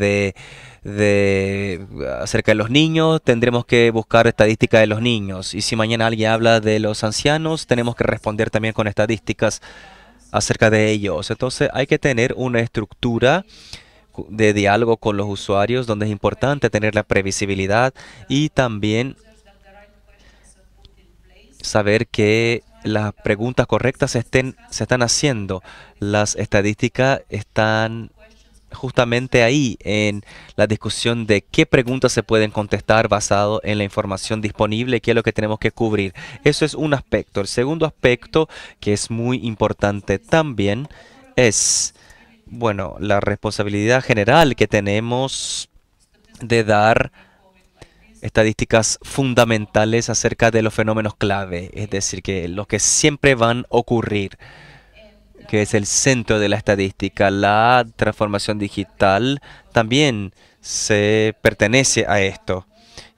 acerca de los niños, tendremos que buscar estadísticas de los niños. Y si mañana alguien habla de los ancianos, tenemos que responder también con estadísticas acerca de ellos. Entonces hay que tener una estructura de diálogo con los usuarios donde es importante tener la previsibilidad y también saber que las preguntas correctas se están haciendo. Las estadísticas están justamente ahí en la discusión de qué preguntas se pueden contestar basado en la información disponible y qué es lo que tenemos que cubrir. Eso es un aspecto. El segundo aspecto, que es muy importante también, es, bueno, la responsabilidad general que tenemos de dar estadísticas fundamentales acerca de los fenómenos clave, es decir, que los que siempre van a ocurrir, que es el centro de la estadística. La transformación digital también se pertenece a esto.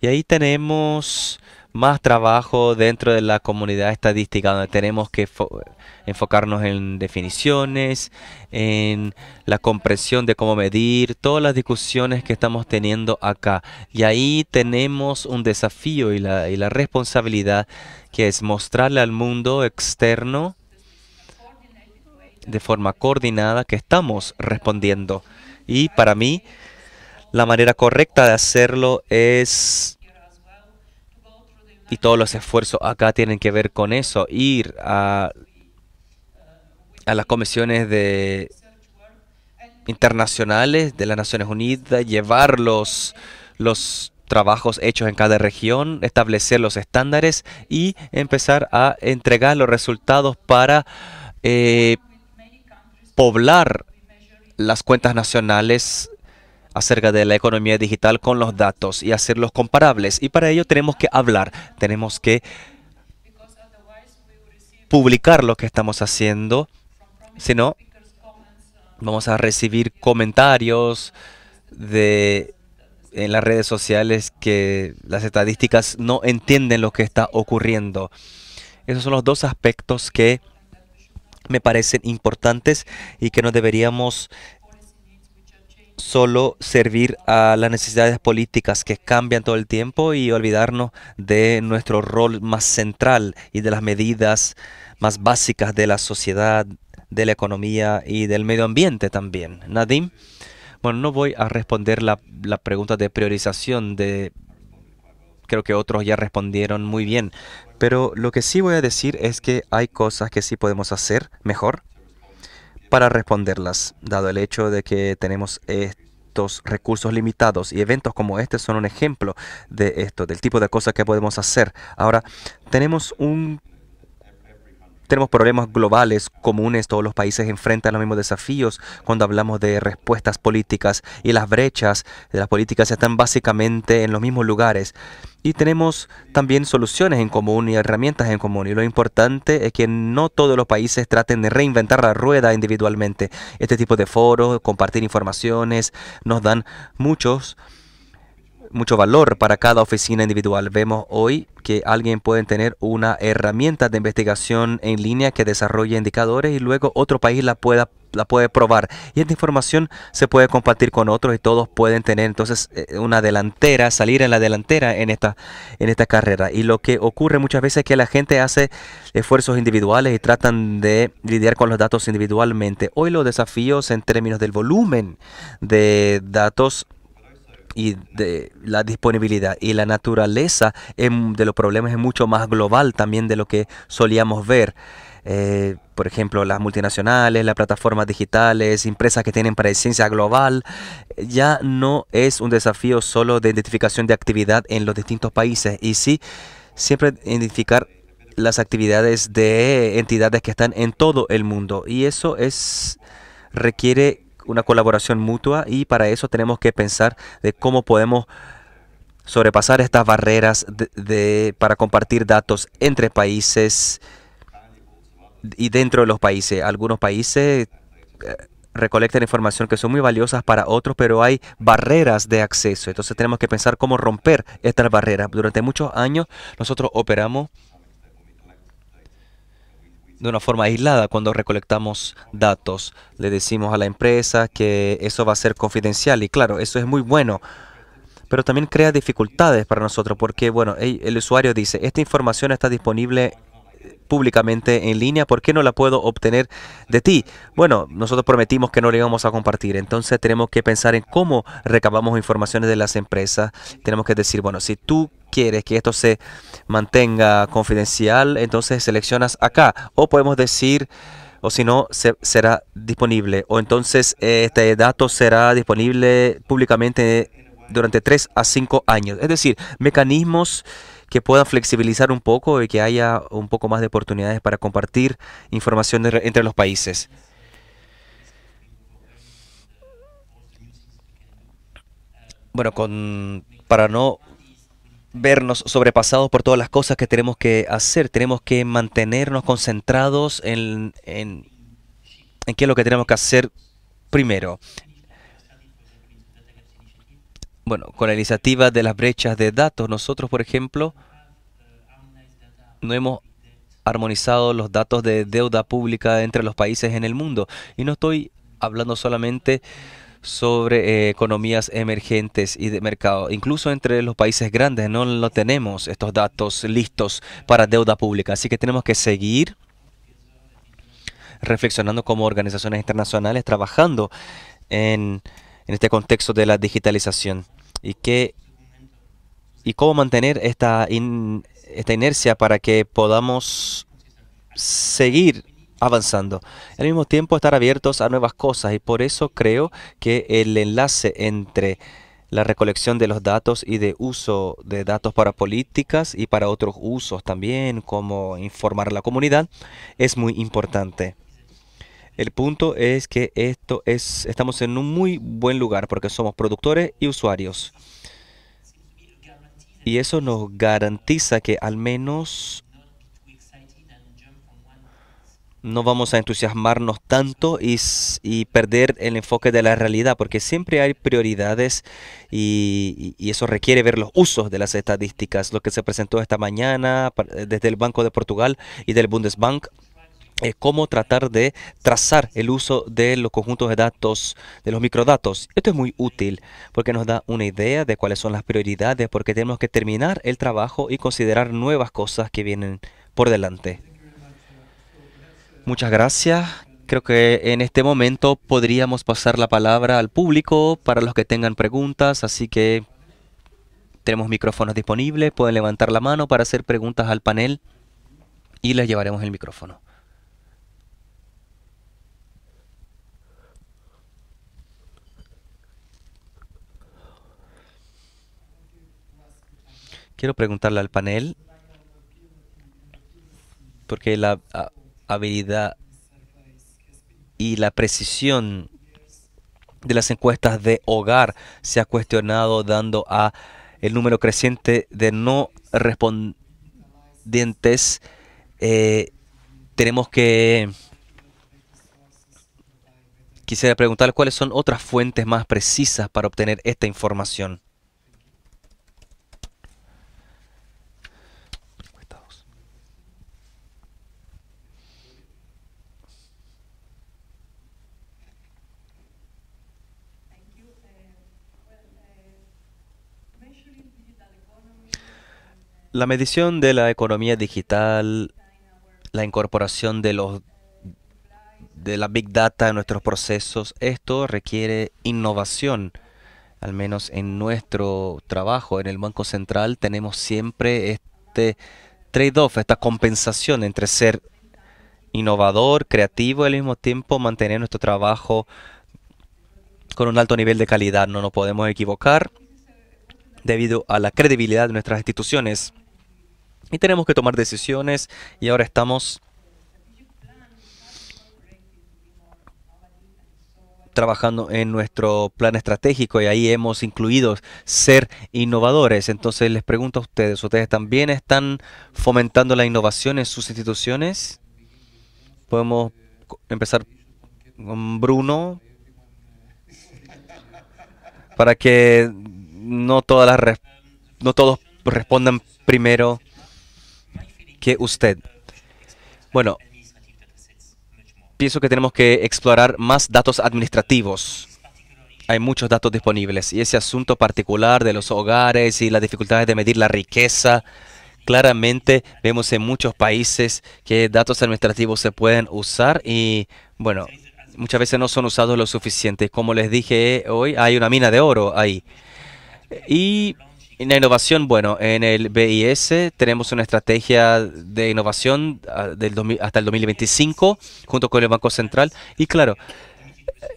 Y ahí tenemos más trabajo dentro de la comunidad estadística, donde tenemos que enfocarnos en definiciones, en la comprensión de cómo medir, todas las discusiones que estamos teniendo acá. Y ahí tenemos un desafío y la responsabilidad, que es mostrarle al mundo externo de forma coordinada que estamos respondiendo. Y para mí, la manera correcta de hacerlo es, y todos los esfuerzos acá tienen que ver con eso, ir a las comisiones internacionales de las Naciones Unidas, llevar los trabajos hechos en cada región, establecer los estándares y empezar a entregar los resultados para poblar las cuentas nacionales acerca de la economía digital con los datos y hacerlos comparables. Y para ello tenemos que hablar, tenemos que publicar lo que estamos haciendo, si no, vamos a recibir comentarios en las redes sociales que las estadísticas no entienden lo que está ocurriendo. Esos son los dos aspectos que me parecen importantes y que no deberíamos solo servir a las necesidades políticas que cambian todo el tiempo y olvidarnos de nuestro rol más central y de las medidas más básicas de la sociedad, de la economía y del medio ambiente también. Nadim, bueno, no voy a responder la pregunta de priorización creo que otros ya respondieron muy bien, pero lo que sí voy a decir es que hay cosas que sí podemos hacer mejor para responderlas, dado el hecho de que tenemos estos recursos limitados, y eventos como este son un ejemplo de esto, del tipo de cosas que podemos hacer. Ahora, tenemos problemas globales comunes, todos los países enfrentan los mismos desafíos cuando hablamos de respuestas políticas, y las brechas de las políticas están básicamente en los mismos lugares. Y tenemos también soluciones en común y herramientas en común. Y lo importante es que no todos los países traten de reinventar la rueda individualmente. Este tipo de foros, compartir informaciones, nos dan mucho valor para cada oficina individual. Vemos hoy que alguien puede tener una herramienta de investigación en línea que desarrolle indicadores y luego otro país la puede probar. Y esta información se puede compartir con otros y todos pueden tener entonces una delantera, salir en la delantera en esta carrera. Y lo que ocurre muchas veces es que la gente hace esfuerzos individuales y tratan de lidiar con los datos individualmente. Hoy los desafíos en términos del volumen de datos y de la disponibilidad y la naturaleza de los problemas es mucho más global también de lo que solíamos ver. Por ejemplo, las multinacionales, las plataformas digitales, empresas que tienen presencia global, ya no es un desafío solo de identificación de actividad en los distintos países, y sí siempre identificar las actividades de entidades que están en todo el mundo, y eso requiere una colaboración mutua, y para eso tenemos que pensar de cómo podemos sobrepasar estas barreras para compartir datos entre países y dentro de los países. Algunos países recolectan información que son muy valiosas para otros, pero hay barreras de acceso. Entonces tenemos que pensar cómo romper estas barreras. Durante muchos años nosotros operamos de una forma aislada cuando recolectamos datos. Le decimos a la empresa que eso va a ser confidencial, y claro, eso es muy bueno, pero también crea dificultades para nosotros porque, bueno, el usuario dice, esta información está disponible públicamente en línea, ¿por qué no la puedo obtener de ti? Bueno, nosotros prometimos que no la íbamos a compartir, entonces tenemos que pensar en cómo recabamos informaciones de las empresas. Tenemos que decir, bueno, si tú quieres que esto se mantenga confidencial, entonces seleccionas acá. O podemos decir, o si no, será disponible. O entonces este dato será disponible públicamente durante 3 a 5 años. Es decir, mecanismos que puedan flexibilizar un poco y que haya un poco más de oportunidades para compartir información entre los países. Bueno, para no vernos sobrepasados por todas las cosas que tenemos que hacer, tenemos que mantenernos concentrados en qué es lo que tenemos que hacer primero. Bueno, con la iniciativa de las brechas de datos, nosotros, por ejemplo, no hemos armonizado los datos de deuda pública entre los países en el mundo. Y no estoy hablando solamente sobre economías emergentes y de mercado. Incluso entre los países grandes no lo tenemos estos datos listos para deuda pública. Así que tenemos que seguir reflexionando como organizaciones internacionales, trabajando en este contexto de la digitalización y cómo mantener esta inercia para que podamos seguir avanzando. Al mismo tiempo estar abiertos a nuevas cosas y por eso creo que el enlace entre la recolección de los datos y de uso de datos para políticas y para otros usos también, como informar a la comunidad, es muy importante. El punto es que estamos en un muy buen lugar porque somos productores y usuarios. Y eso nos garantiza que al menos no vamos a entusiasmarnos tanto y perder el enfoque de la realidad, porque siempre hay prioridades y eso requiere ver los usos de las estadísticas. Lo que se presentó esta mañana desde el Banco de Portugal y del Bundesbank es cómo tratar de trazar el uso de los conjuntos de datos, de los microdatos. Esto es muy útil porque nos da una idea de cuáles son las prioridades, porque tenemos que terminar el trabajo y considerar nuevas cosas que vienen por delante. Muchas gracias. Creo que en este momento podríamos pasar la palabra al público para los que tengan preguntas, así que tenemos micrófonos disponibles. Pueden levantar la mano para hacer preguntas al panel y les llevaremos el micrófono. Quiero preguntarle al panel, porque la habilidad y la precisión de las encuestas de hogar se ha cuestionado dando a el número creciente de no respondientes. Quisiera preguntar cuáles son otras fuentes más precisas para obtener esta información. La medición de la economía digital, la incorporación de la Big Data en nuestros procesos, esto requiere innovación. Al menos en nuestro trabajo en el Banco Central tenemos siempre este trade-off, esta compensación entre ser innovador, creativo y al mismo tiempo mantener nuestro trabajo con un alto nivel de calidad. No nos podemos equivocar debido a la credibilidad de nuestras instituciones. Y tenemos que tomar decisiones y ahora estamos trabajando en nuestro plan estratégico y ahí hemos incluido ser innovadores. Entonces les pregunto a ustedes, ¿ustedes también están fomentando la innovación en sus instituciones? Podemos empezar con Bruno para que no todos respondan primero que usted. Bueno, pienso que tenemos que explorar más datos administrativos. Hay muchos datos disponibles y ese asunto particular de los hogares y las dificultades de medir la riqueza, Claramente vemos en muchos países que datos administrativos se pueden usar y, bueno, muchas veces no son usados lo suficiente. Como les dije hoy, hay una mina de oro ahí. Y en la innovación, bueno, en el BIS tenemos una estrategia de innovación hasta el 2025 junto con el Banco Central. Y claro,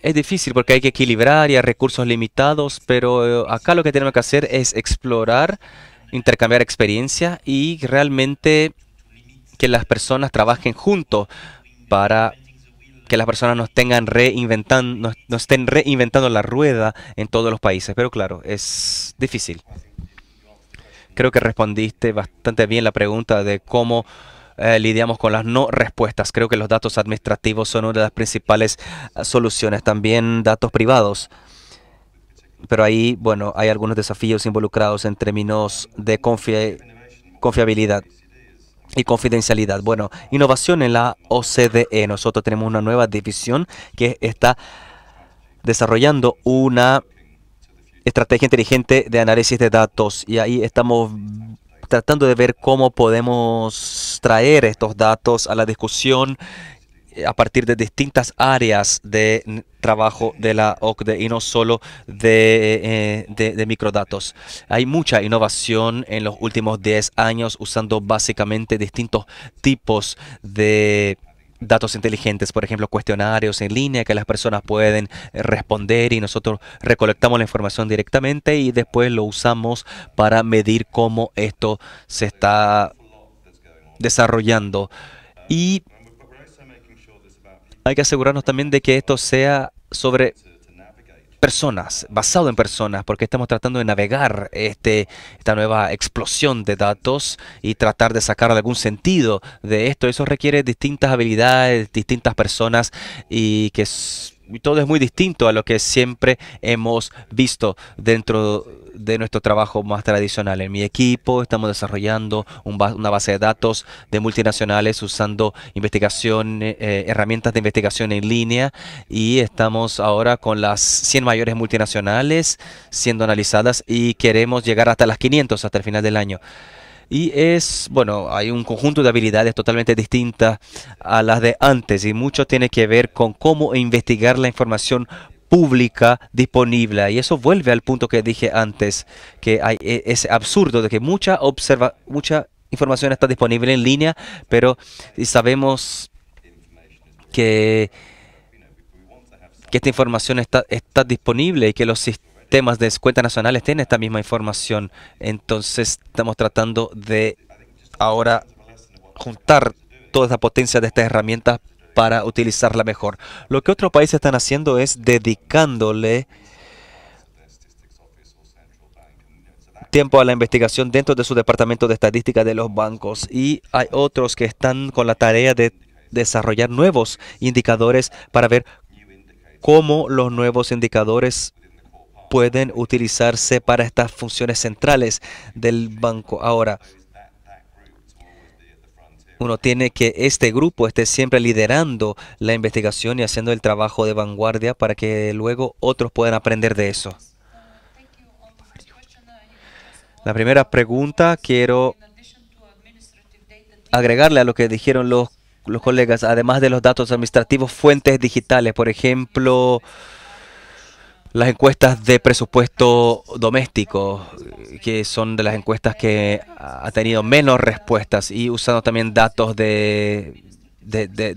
es difícil porque hay que equilibrar y hay recursos limitados, pero acá lo que tenemos que hacer es explorar, intercambiar experiencia y realmente que las personas trabajen juntos para que las personas no estén reinventando la rueda en todos los países. Pero claro, es difícil. Creo que respondiste bastante bien la pregunta de cómo lidiamos con las no respuestas. Creo que los datos administrativos son una de las principales soluciones. También datos privados. Pero ahí, bueno, hay algunos desafíos involucrados en términos de confiabilidad y confidencialidad. Bueno, innovación en la OCDE. Nosotros tenemos una nueva división que está desarrollando una estrategia inteligente de análisis de datos y ahí estamos tratando de ver cómo podemos traer estos datos a la discusión a partir de distintas áreas de trabajo de la OCDE y no solo de microdatos. Hay mucha innovación en los últimos 10 años usando básicamente distintos tipos de datos inteligentes, por ejemplo, cuestionarios en línea que las personas pueden responder y nosotros recolectamos la información directamente y después lo usamos para medir cómo esto se está desarrollando. Y hay que asegurarnos también de que esto sea sobre personas, basado en personas, porque estamos tratando de navegar esta nueva explosión de datos y tratar de sacar algún sentido de esto. Eso requiere distintas habilidades, distintas personas y y todo es muy distinto a lo que siempre hemos visto dentro de nuestro trabajo más tradicional. En mi equipo estamos desarrollando una base de datos de multinacionales usando investigación, herramientas de investigación en línea y estamos ahora con las 100 mayores multinacionales siendo analizadas y queremos llegar hasta las 500 hasta el final del año. Y bueno, hay un conjunto de habilidades totalmente distintas a las de antes y mucho tiene que ver con cómo investigar la información pública disponible. Y eso vuelve al punto que dije antes, que es absurdo de que mucha información está disponible en línea, pero sabemos que esta información está disponible y que los sistemas de cuentas nacionales tienen esta misma información. Entonces estamos tratando de ahora juntar toda esa potencia de estas herramientas para utilizarla mejor. Lo que otros países están haciendo es dedicándole tiempo a la investigación dentro de su departamento de estadística de los bancos y hay otros que están con la tarea de desarrollar nuevos indicadores para ver cómo los nuevos indicadores pueden utilizarse para estas funciones centrales del banco. Ahora, uno tiene que este grupo esté siempre liderando la investigación y haciendo el trabajo de vanguardia para que luego otros puedan aprender de eso. La primera pregunta, quiero agregarle a lo que dijeron los colegas, además de los datos administrativos, fuentes digitales, por ejemplo, las encuestas de presupuesto doméstico, que son de las encuestas que ha tenido menos respuestas y usando también datos de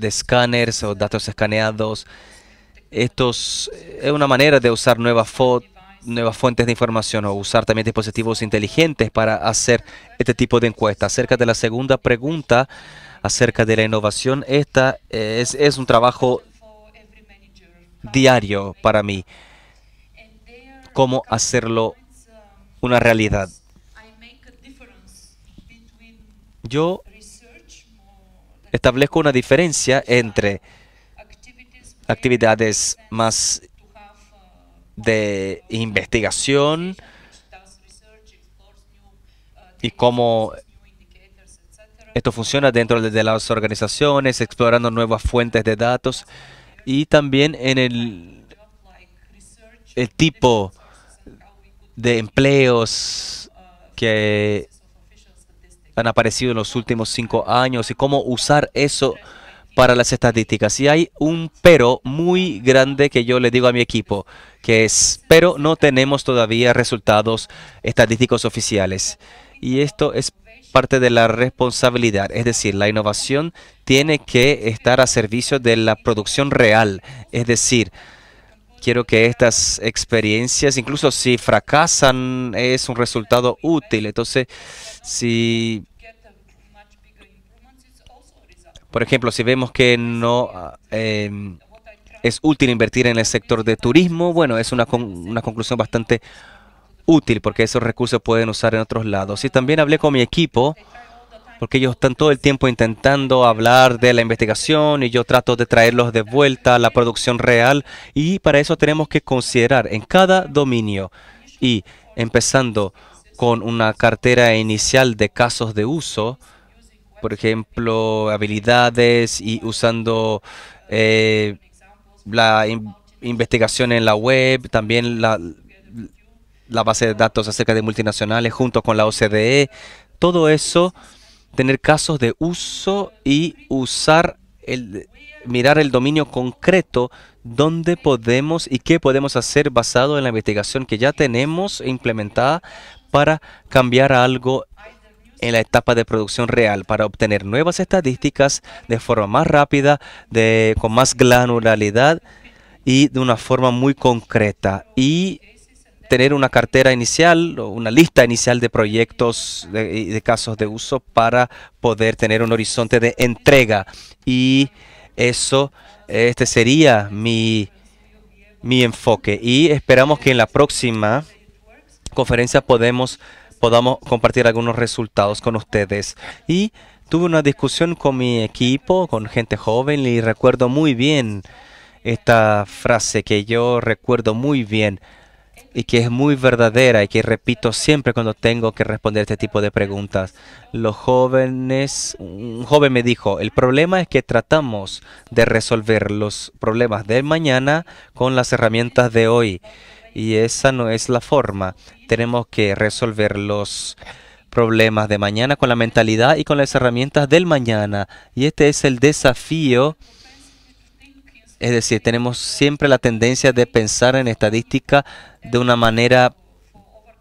escáneres o datos escaneados. Estos es una manera de usar nuevas fuentes de información o usar también dispositivos inteligentes para hacer este tipo de encuestas. Acerca de la segunda pregunta, acerca de la innovación, esta es un trabajo diario para mí. Cómo hacerlo una realidad. Yo establezco una diferencia entre actividades más de investigación y cómo esto funciona dentro de las organizaciones, explorando nuevas fuentes de datos y también en el tipo de empleos que han aparecido en los últimos 5 años y cómo usar eso para las estadísticas. Y hay un pero muy grande que yo le digo a mi equipo, que es, pero no tenemos todavía resultados estadísticos oficiales. Y esto es parte de la responsabilidad, es decir, la innovación tiene que estar a servicio de la producción real. Es decir, quiero que estas experiencias, incluso si fracasan, es un resultado útil. Entonces, si, por ejemplo, si vemos que no es útil invertir en el sector de turismo, bueno, es una conclusión bastante útil porque esos recursos pueden usar en otros lados. Y también hablé con mi equipo porque ellos están todo el tiempo intentando hablar de la investigación y yo trato de traerlos de vuelta a la producción real y para eso tenemos que considerar en cada dominio y empezando con una cartera inicial de casos de uso, por ejemplo, habilidades y usando la investigación en la web, también la base de datos acerca de multinacionales junto con la OCDE, todo eso, tener casos de uso y mirar el dominio concreto donde podemos y qué podemos hacer basado en la investigación que ya tenemos implementada para cambiar algo en la etapa de producción real, para obtener nuevas estadísticas de forma más rápida, con más granularidad y de una forma muy concreta. Y tener una cartera inicial o una lista inicial de proyectos de casos de uso para poder tener un horizonte de entrega. Y eso, este sería mi enfoque. Y esperamos que en la próxima conferencia podamos compartir algunos resultados con ustedes. Y tuve una discusión con mi equipo, con gente joven, y recuerdo muy bien esta frase que yo recuerdo muy bien y que es muy verdadera y que repito siempre cuando tengo que responder este tipo de preguntas. Los jóvenes, un joven me dijo, el problema es que tratamos de resolver los problemas de mañana con las herramientas de hoy y esa no es la forma. Tenemos que resolver los problemas de mañana con la mentalidad y con las herramientas del mañana y este es el desafío. Es decir, tenemos siempre la tendencia de pensar en estadística de una manera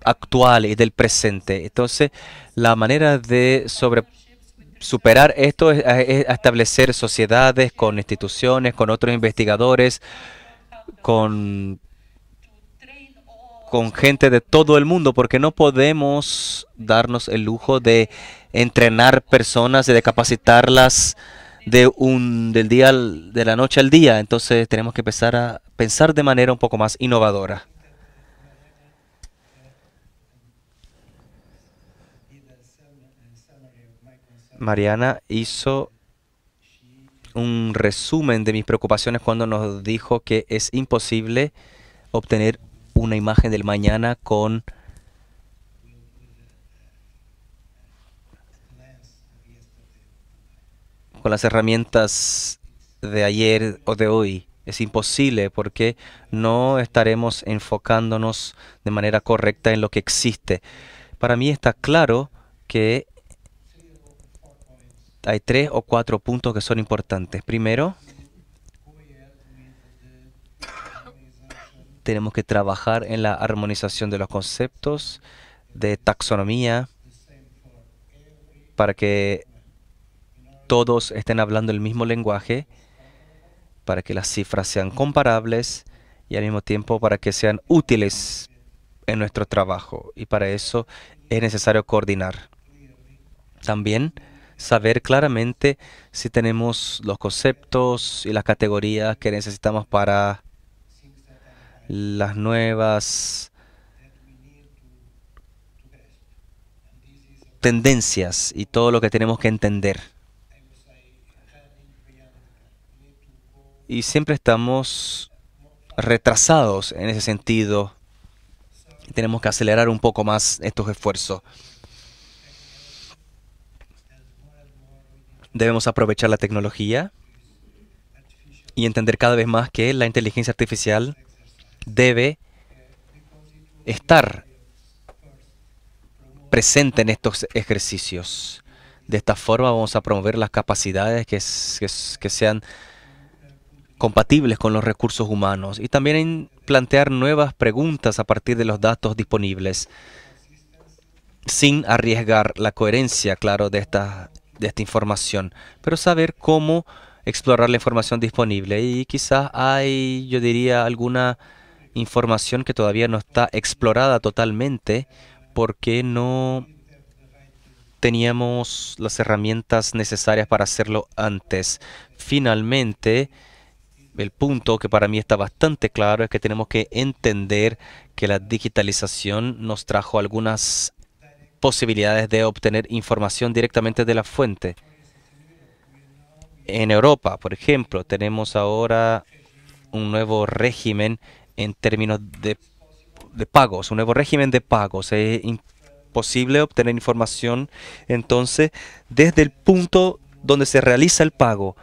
actual y del presente. Entonces, la manera de superar esto es establecer sociedades con instituciones, con otros investigadores, con gente de todo el mundo, porque no podemos darnos el lujo de entrenar personas y de capacitarlas de la noche al día. Entonces tenemos que empezar a pensar de manera un poco más innovadora. Mariana hizo un resumen de mis preocupaciones cuando nos dijo que es imposible obtener una imagen del mañana con las herramientas de ayer o de hoy. Es imposible porque no estaremos enfocándonos de manera correcta en lo que existe. Para mí está claro que hay 3 o 4 puntos que son importantes. Primero, tenemos que trabajar en la armonización de los conceptos de taxonomía para que todos estén hablando el mismo lenguaje, para que las cifras sean comparables y al mismo tiempo para que sean útiles en nuestro trabajo. Y para eso es necesario coordinar. También saber claramente si tenemos los conceptos y las categorías que necesitamos para las nuevas tendencias y todo lo que tenemos que entender. Y siempre estamos retrasados en ese sentido. Tenemos que acelerar un poco más estos esfuerzos. Debemos aprovechar la tecnología y entender cada vez más que la inteligencia artificial debe estar presente en estos ejercicios. De esta forma vamos a promover las capacidades que sean compatibles con los recursos humanos y también en plantear nuevas preguntas a partir de los datos disponibles, sin arriesgar la coherencia, claro, de esta información, pero saber cómo explorar la información disponible. Y quizás hay, yo diría, alguna información que todavía no está explorada totalmente porque no teníamos las herramientas necesarias para hacerlo antes. Finalmente, el punto que para mí está bastante claro es que tenemos que entender que la digitalización nos trajo algunas posibilidades de obtener información directamente de la fuente. En Europa, por ejemplo, tenemos ahora un nuevo régimen en términos de pagos, un nuevo régimen de pagos. Es imposible obtener información entonces desde el punto donde se realiza el pago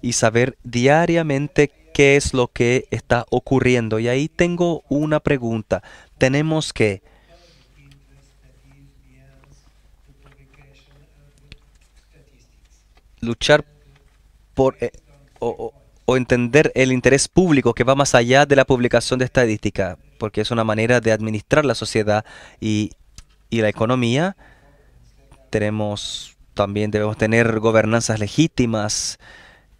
y saber diariamente qué es lo que está ocurriendo. Y ahí tengo una pregunta. Tenemos que luchar por o entender el interés público que va más allá de la publicación de estadística, porque es una manera de administrar la sociedad y la economía. También debemos tener gobernanzas legítimas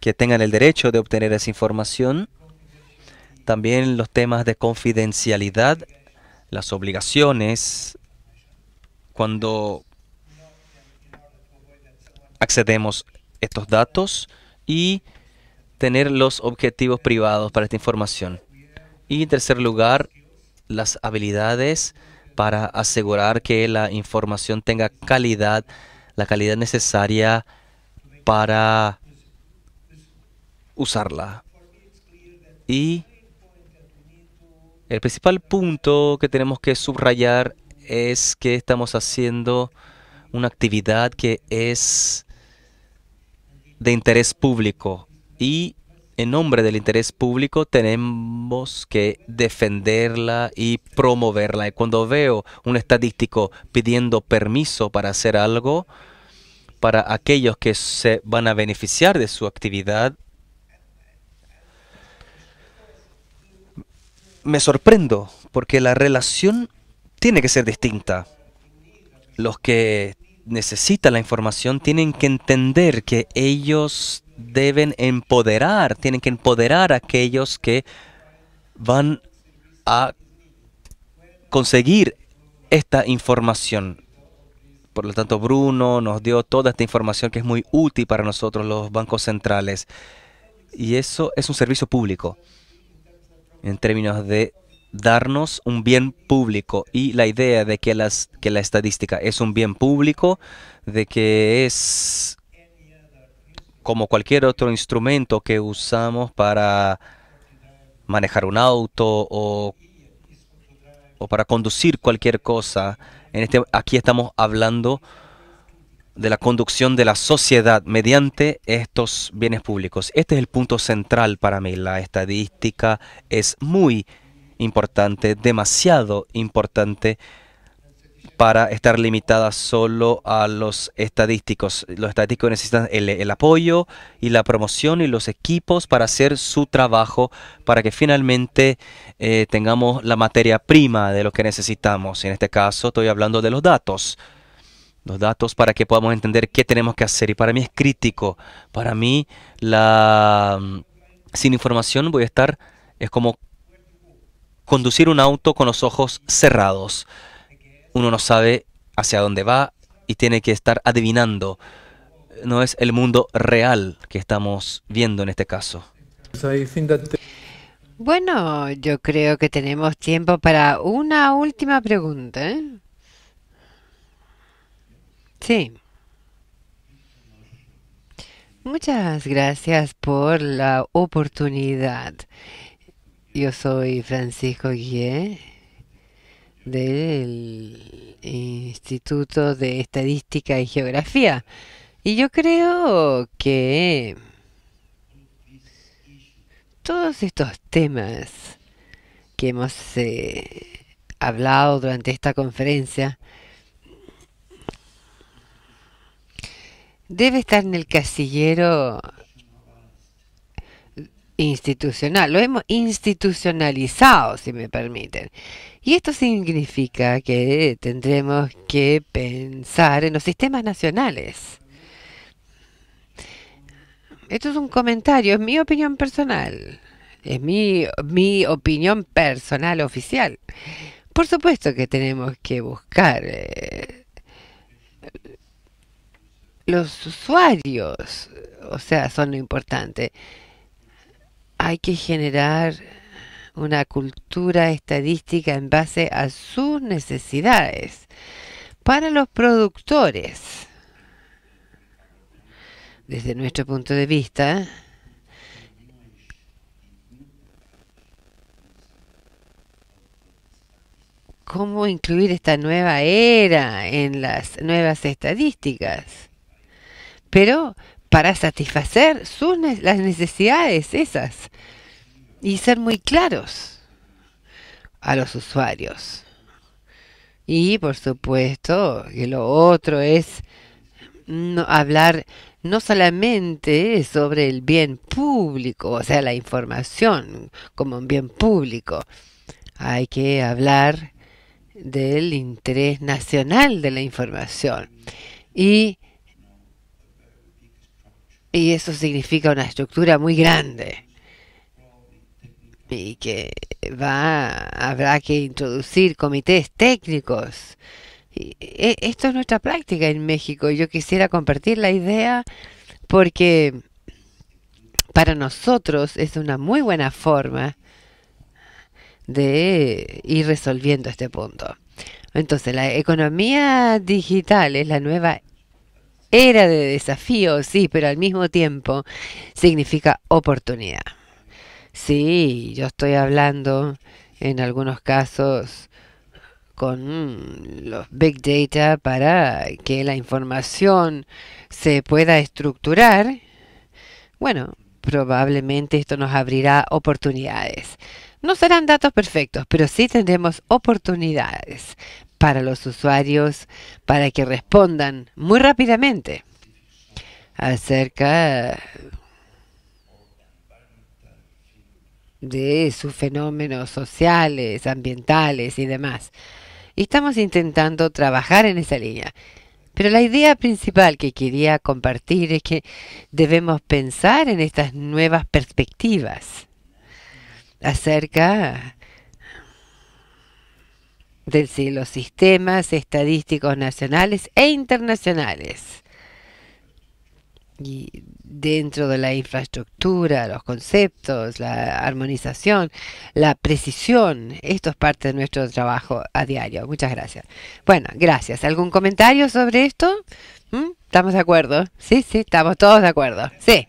que tengan el derecho de obtener esa información. También los temas de confidencialidad, las obligaciones cuando accedemos a estos datos y tener los objetivos privados para esta información. Y en tercer lugar, las habilidades para asegurar que la información tenga calidad, la calidad necesaria para usarla. Y el principal punto que tenemos que subrayar es que estamos haciendo una actividad que es de interés público y en nombre del interés público tenemos que defenderla y promoverla. Y cuando veo un estadístico pidiendo permiso para hacer algo para aquellos que se van a beneficiar de su actividad, me sorprendo porque la relación tiene que ser distinta. Los que necesitan la información tienen que entender que ellos tienen que empoderar a aquellos que van a conseguir esta información. Por lo tanto, Bruno nos dio toda esta información que es muy útil para nosotros, los bancos centrales. Y eso es un servicio público en términos de darnos un bien público. Y la idea de que la estadística es un bien público, de que es como cualquier otro instrumento que usamos para manejar un auto o para conducir cualquier cosa. Aquí estamos hablando de la conducción de la sociedad mediante estos bienes públicos. Este es el punto central para mí. La estadística es muy importante, demasiado importante para estar limitada solo a los estadísticos. Los estadísticos necesitan el apoyo y la promoción y los equipos para hacer su trabajo, para que finalmente tengamos la materia prima de lo que necesitamos. En este caso estoy hablando de los datos. Los datos para que podamos entender qué tenemos que hacer. Y para mí es crítico. Para mí, sin información es como conducir un auto con los ojos cerrados. Uno no sabe hacia dónde va y tiene que estar adivinando. No es el mundo real que estamos viendo en este caso. Bueno, yo creo que tenemos tiempo para una última pregunta, ¿eh? Sí. Muchas gracias por la oportunidad. Yo soy Francisco Guillé del Instituto de Estadística y Geografía. Y yo creo que todos estos temas que hemos hablado durante esta conferencia debe estar en el casillero institucional. Lo hemos institucionalizado, si me permiten. Y esto significa que tendremos que pensar en los sistemas nacionales. Esto es un comentario, es mi opinión personal. Es mi opinión personal oficial. Por supuesto que tenemos que buscar los usuarios, o sea, son lo importante. Hay que generar una cultura estadística en base a sus necesidades. Para los productores, desde nuestro punto de vista, ¿cómo incluir esta nueva era en las nuevas estadísticas? Pero para satisfacer las necesidades esas y ser muy claros a los usuarios. Y por supuesto que lo otro es hablar no solamente sobre el bien público, o sea, la información como un bien público. Hay que hablar del interés nacional de la información. Y eso significa una estructura muy grande. Y que habrá que introducir comités técnicos. Esto es nuestra práctica en México. Yo quisiera compartir la idea porque para nosotros es una muy buena forma de ir resolviendo este punto. Entonces, la economía digital es la nueva era de desafíos, sí, pero al mismo tiempo significa oportunidad. Sí, yo estoy hablando en algunos casos con los Big Data para que la información se pueda estructurar. Bueno, probablemente esto nos abrirá oportunidades. No serán datos perfectos, pero sí tendremos oportunidades para los usuarios para que respondan muy rápidamente acerca de sus fenómenos sociales, ambientales y demás. Y estamos intentando trabajar en esa línea. Pero la idea principal que quería compartir es que debemos pensar en estas nuevas perspectivas acerca de los sistemas estadísticos nacionales e internacionales. Y dentro de la infraestructura, los conceptos, la armonización, la precisión, esto es parte de nuestro trabajo a diario. Muchas gracias. Bueno, gracias. ¿Algún comentario sobre esto? ¿Estamos de acuerdo? Sí, estamos todos de acuerdo. Sí.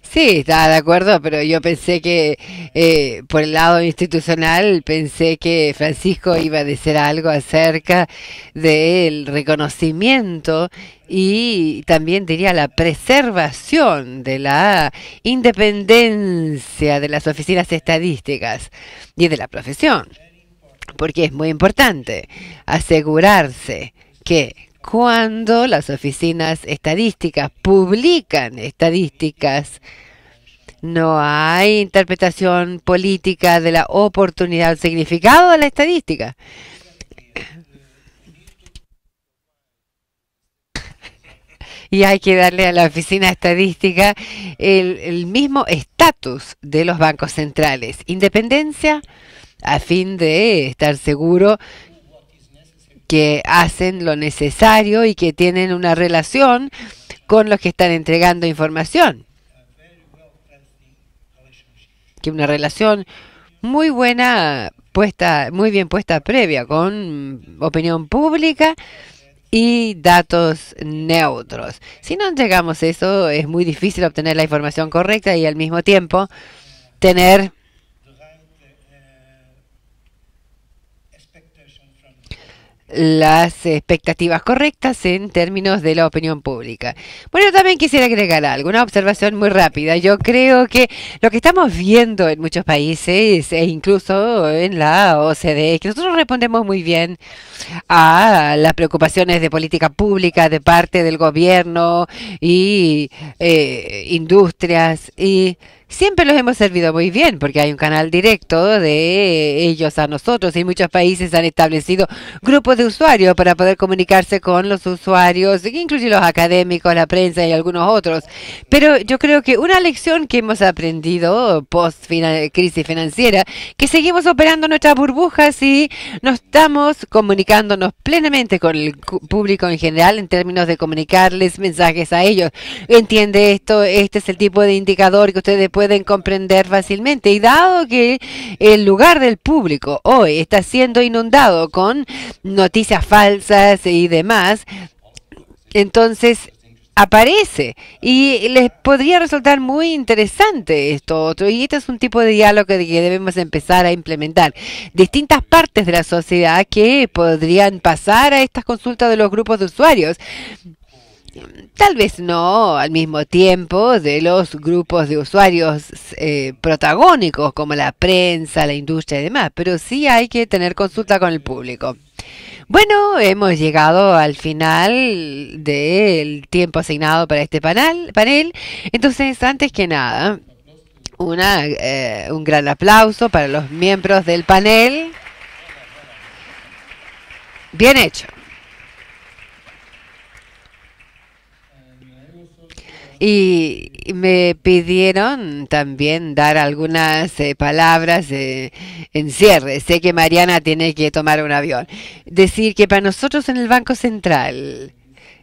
Sí, estaba de acuerdo, pero yo pensé que por el lado institucional pensé que Francisco iba a decir algo acerca del reconocimiento y también diría la preservación de la independencia de las oficinas estadísticas y de la profesión, porque es muy importante asegurarse que cuando las oficinas estadísticas publican estadísticas, no hay interpretación política de la oportunidad o significado de la estadística. Y hay que darle a la oficina estadística el mismo estatus de los bancos centrales. Independencia a fin de estar seguro que hacen lo necesario y que tienen una relación con los que están entregando información. Que una relación muy buena, muy bien puesta previa, con opinión pública y datos neutros. Si no entregamos eso, es muy difícil obtener la información correcta y al mismo tiempo tener las expectativas correctas en términos de la opinión pública. Bueno, también quisiera agregar algo, una observación muy rápida. Yo creo que lo que estamos viendo en muchos países e incluso en la OCDE, que nosotros respondemos muy bien a las preocupaciones de política pública de parte del gobierno y industrias, y siempre los hemos servido muy bien porque hay un canal directo de ellos a nosotros, y muchos países han establecido grupos de usuarios para poder comunicarse con los usuarios, incluso los académicos, la prensa y algunos otros. Pero yo creo que una lección que hemos aprendido post crisis financiera, que seguimos operando nuestras burbujas y no estamos comunicándonos plenamente con el público en general en términos de comunicarles mensajes a ellos. Entiende esto, este es el tipo de indicador que ustedes pueden comprender fácilmente, y dado que el lugar del público hoy está siendo inundado con noticias falsas y demás, entonces aparece y les podría resultar muy interesante esto otro, y este es un tipo de diálogo que debemos empezar a implementar. Distintas partes de la sociedad que podrían pasar a estas consultas de los grupos de usuarios. Tal vez no al mismo tiempo de los grupos de usuarios protagónicos como la prensa, la industria y demás, pero sí hay que tener consulta con el público. Bueno, hemos llegado al final del tiempo asignado para este panel. Entonces, antes que nada, un gran aplauso para los miembros del panel. Bien hecho. Y me pidieron también dar algunas palabras en cierre. Sé que Mariana tiene que tomar un avión. Decir que para nosotros en el Banco Central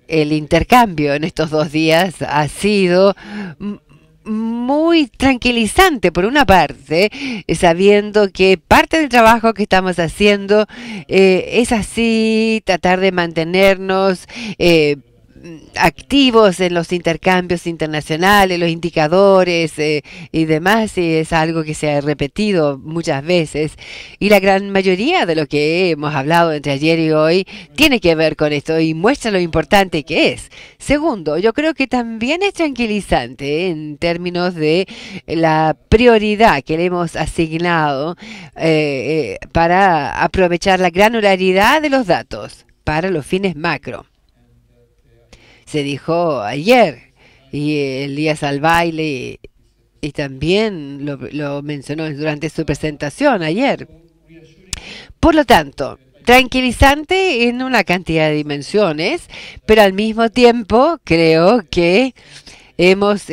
el intercambio en estos 2 días ha sido muy tranquilizante, por una parte, sabiendo que parte del trabajo que estamos haciendo es así, tratar de mantenernos activos en los intercambios internacionales, los indicadores y demás, y es algo que se ha repetido muchas veces, y la gran mayoría de lo que hemos hablado entre ayer y hoy tiene que ver con esto y muestra lo importante que es. Segundo, yo creo que también es tranquilizante en términos de la prioridad que le hemos asignado para aprovechar la granularidad de los datos para los fines macro. Se dijo ayer, y Elías Albaile y también lo mencionó durante su presentación ayer. Por lo tanto, tranquilizante en una cantidad de dimensiones, pero al mismo tiempo creo que hemos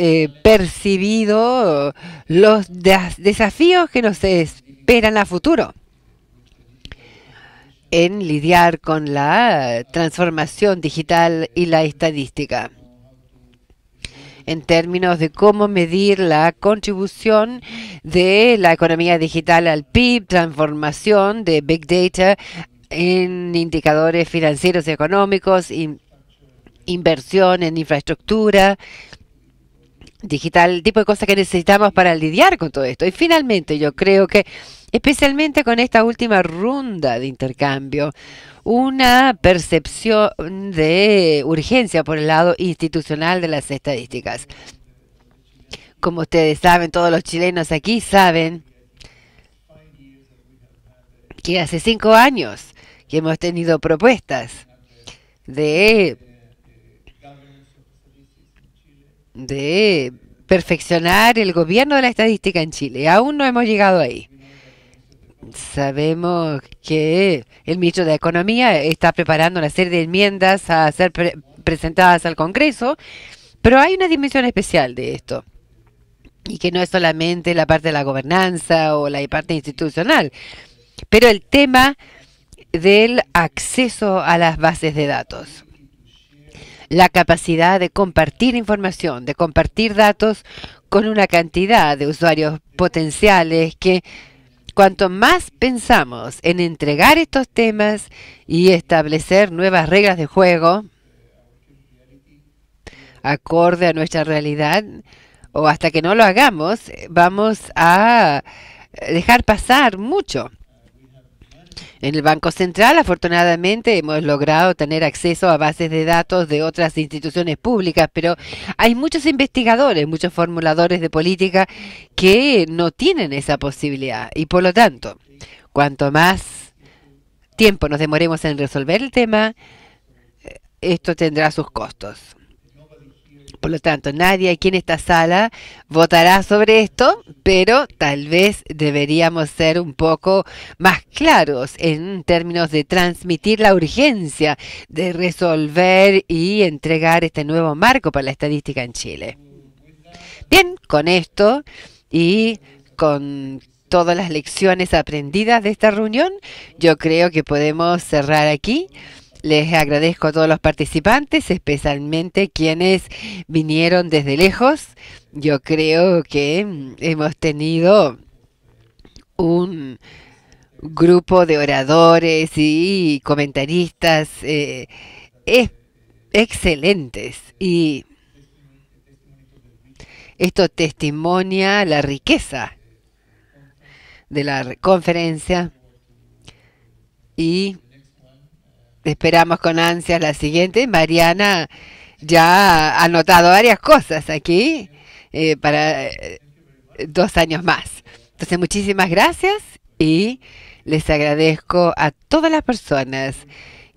percibido los desafíos que nos esperan a futuro en lidiar con la transformación digital y la estadística, en términos de cómo medir la contribución de la economía digital al PIB, transformación de Big Data en indicadores financieros y económicos, inversión en infraestructura digital, el tipo de cosas que necesitamos para lidiar con todo esto. Y finalmente, yo creo que especialmente con esta última ronda de intercambio, una percepción de urgencia por el lado institucional de las estadísticas. Como ustedes saben, todos los chilenos aquí saben que hace 5 años que hemos tenido propuestas de perfeccionar el gobierno de la estadística en Chile. Aún no hemos llegado ahí. Sabemos que el ministro de Economía está preparando una serie de enmiendas a ser presentadas al Congreso, pero hay una dimensión especial de esto, y que no es solamente la parte de la gobernanza o la parte institucional, pero el tema del acceso a las bases de datos. La capacidad de compartir información, de compartir datos con una cantidad de usuarios potenciales que cuanto más pensamos en entregar estos temas y establecer nuevas reglas de juego acorde a nuestra realidad, o hasta que no lo hagamos, vamos a dejar pasar mucho. En el Banco Central, afortunadamente, hemos logrado tener acceso a bases de datos de otras instituciones públicas, pero hay muchos investigadores, muchos formuladores de política que no tienen esa posibilidad. Y por lo tanto, cuanto más tiempo nos demoremos en resolver el tema, esto tendrá sus costos. Por lo tanto, nadie aquí en esta sala votará sobre esto, pero tal vez deberíamos ser un poco más claros en términos de transmitir la urgencia de resolver y entregar este nuevo marco para la estadística en Chile. Bien, con esto y con todas las lecciones aprendidas de esta reunión, yo creo que podemos cerrar aquí. Les agradezco a todos los participantes, especialmente quienes vinieron desde lejos. Yo creo que hemos tenido un grupo de oradores y comentaristas excelentes. Y esto testimonia la riqueza de la conferencia y esperamos con ansias la siguiente. Mariana ya ha anotado varias cosas aquí para 2 años más. Entonces, muchísimas gracias y les agradezco a todas las personas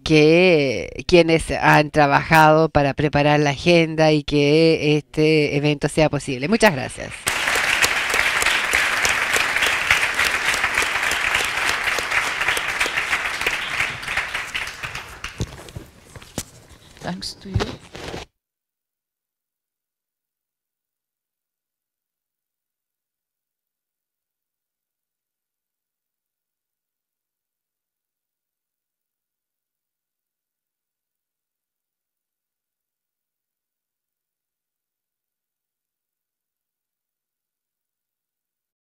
quienes han trabajado para preparar la agenda y que este evento sea posible. Muchas gracias. Thanks to you.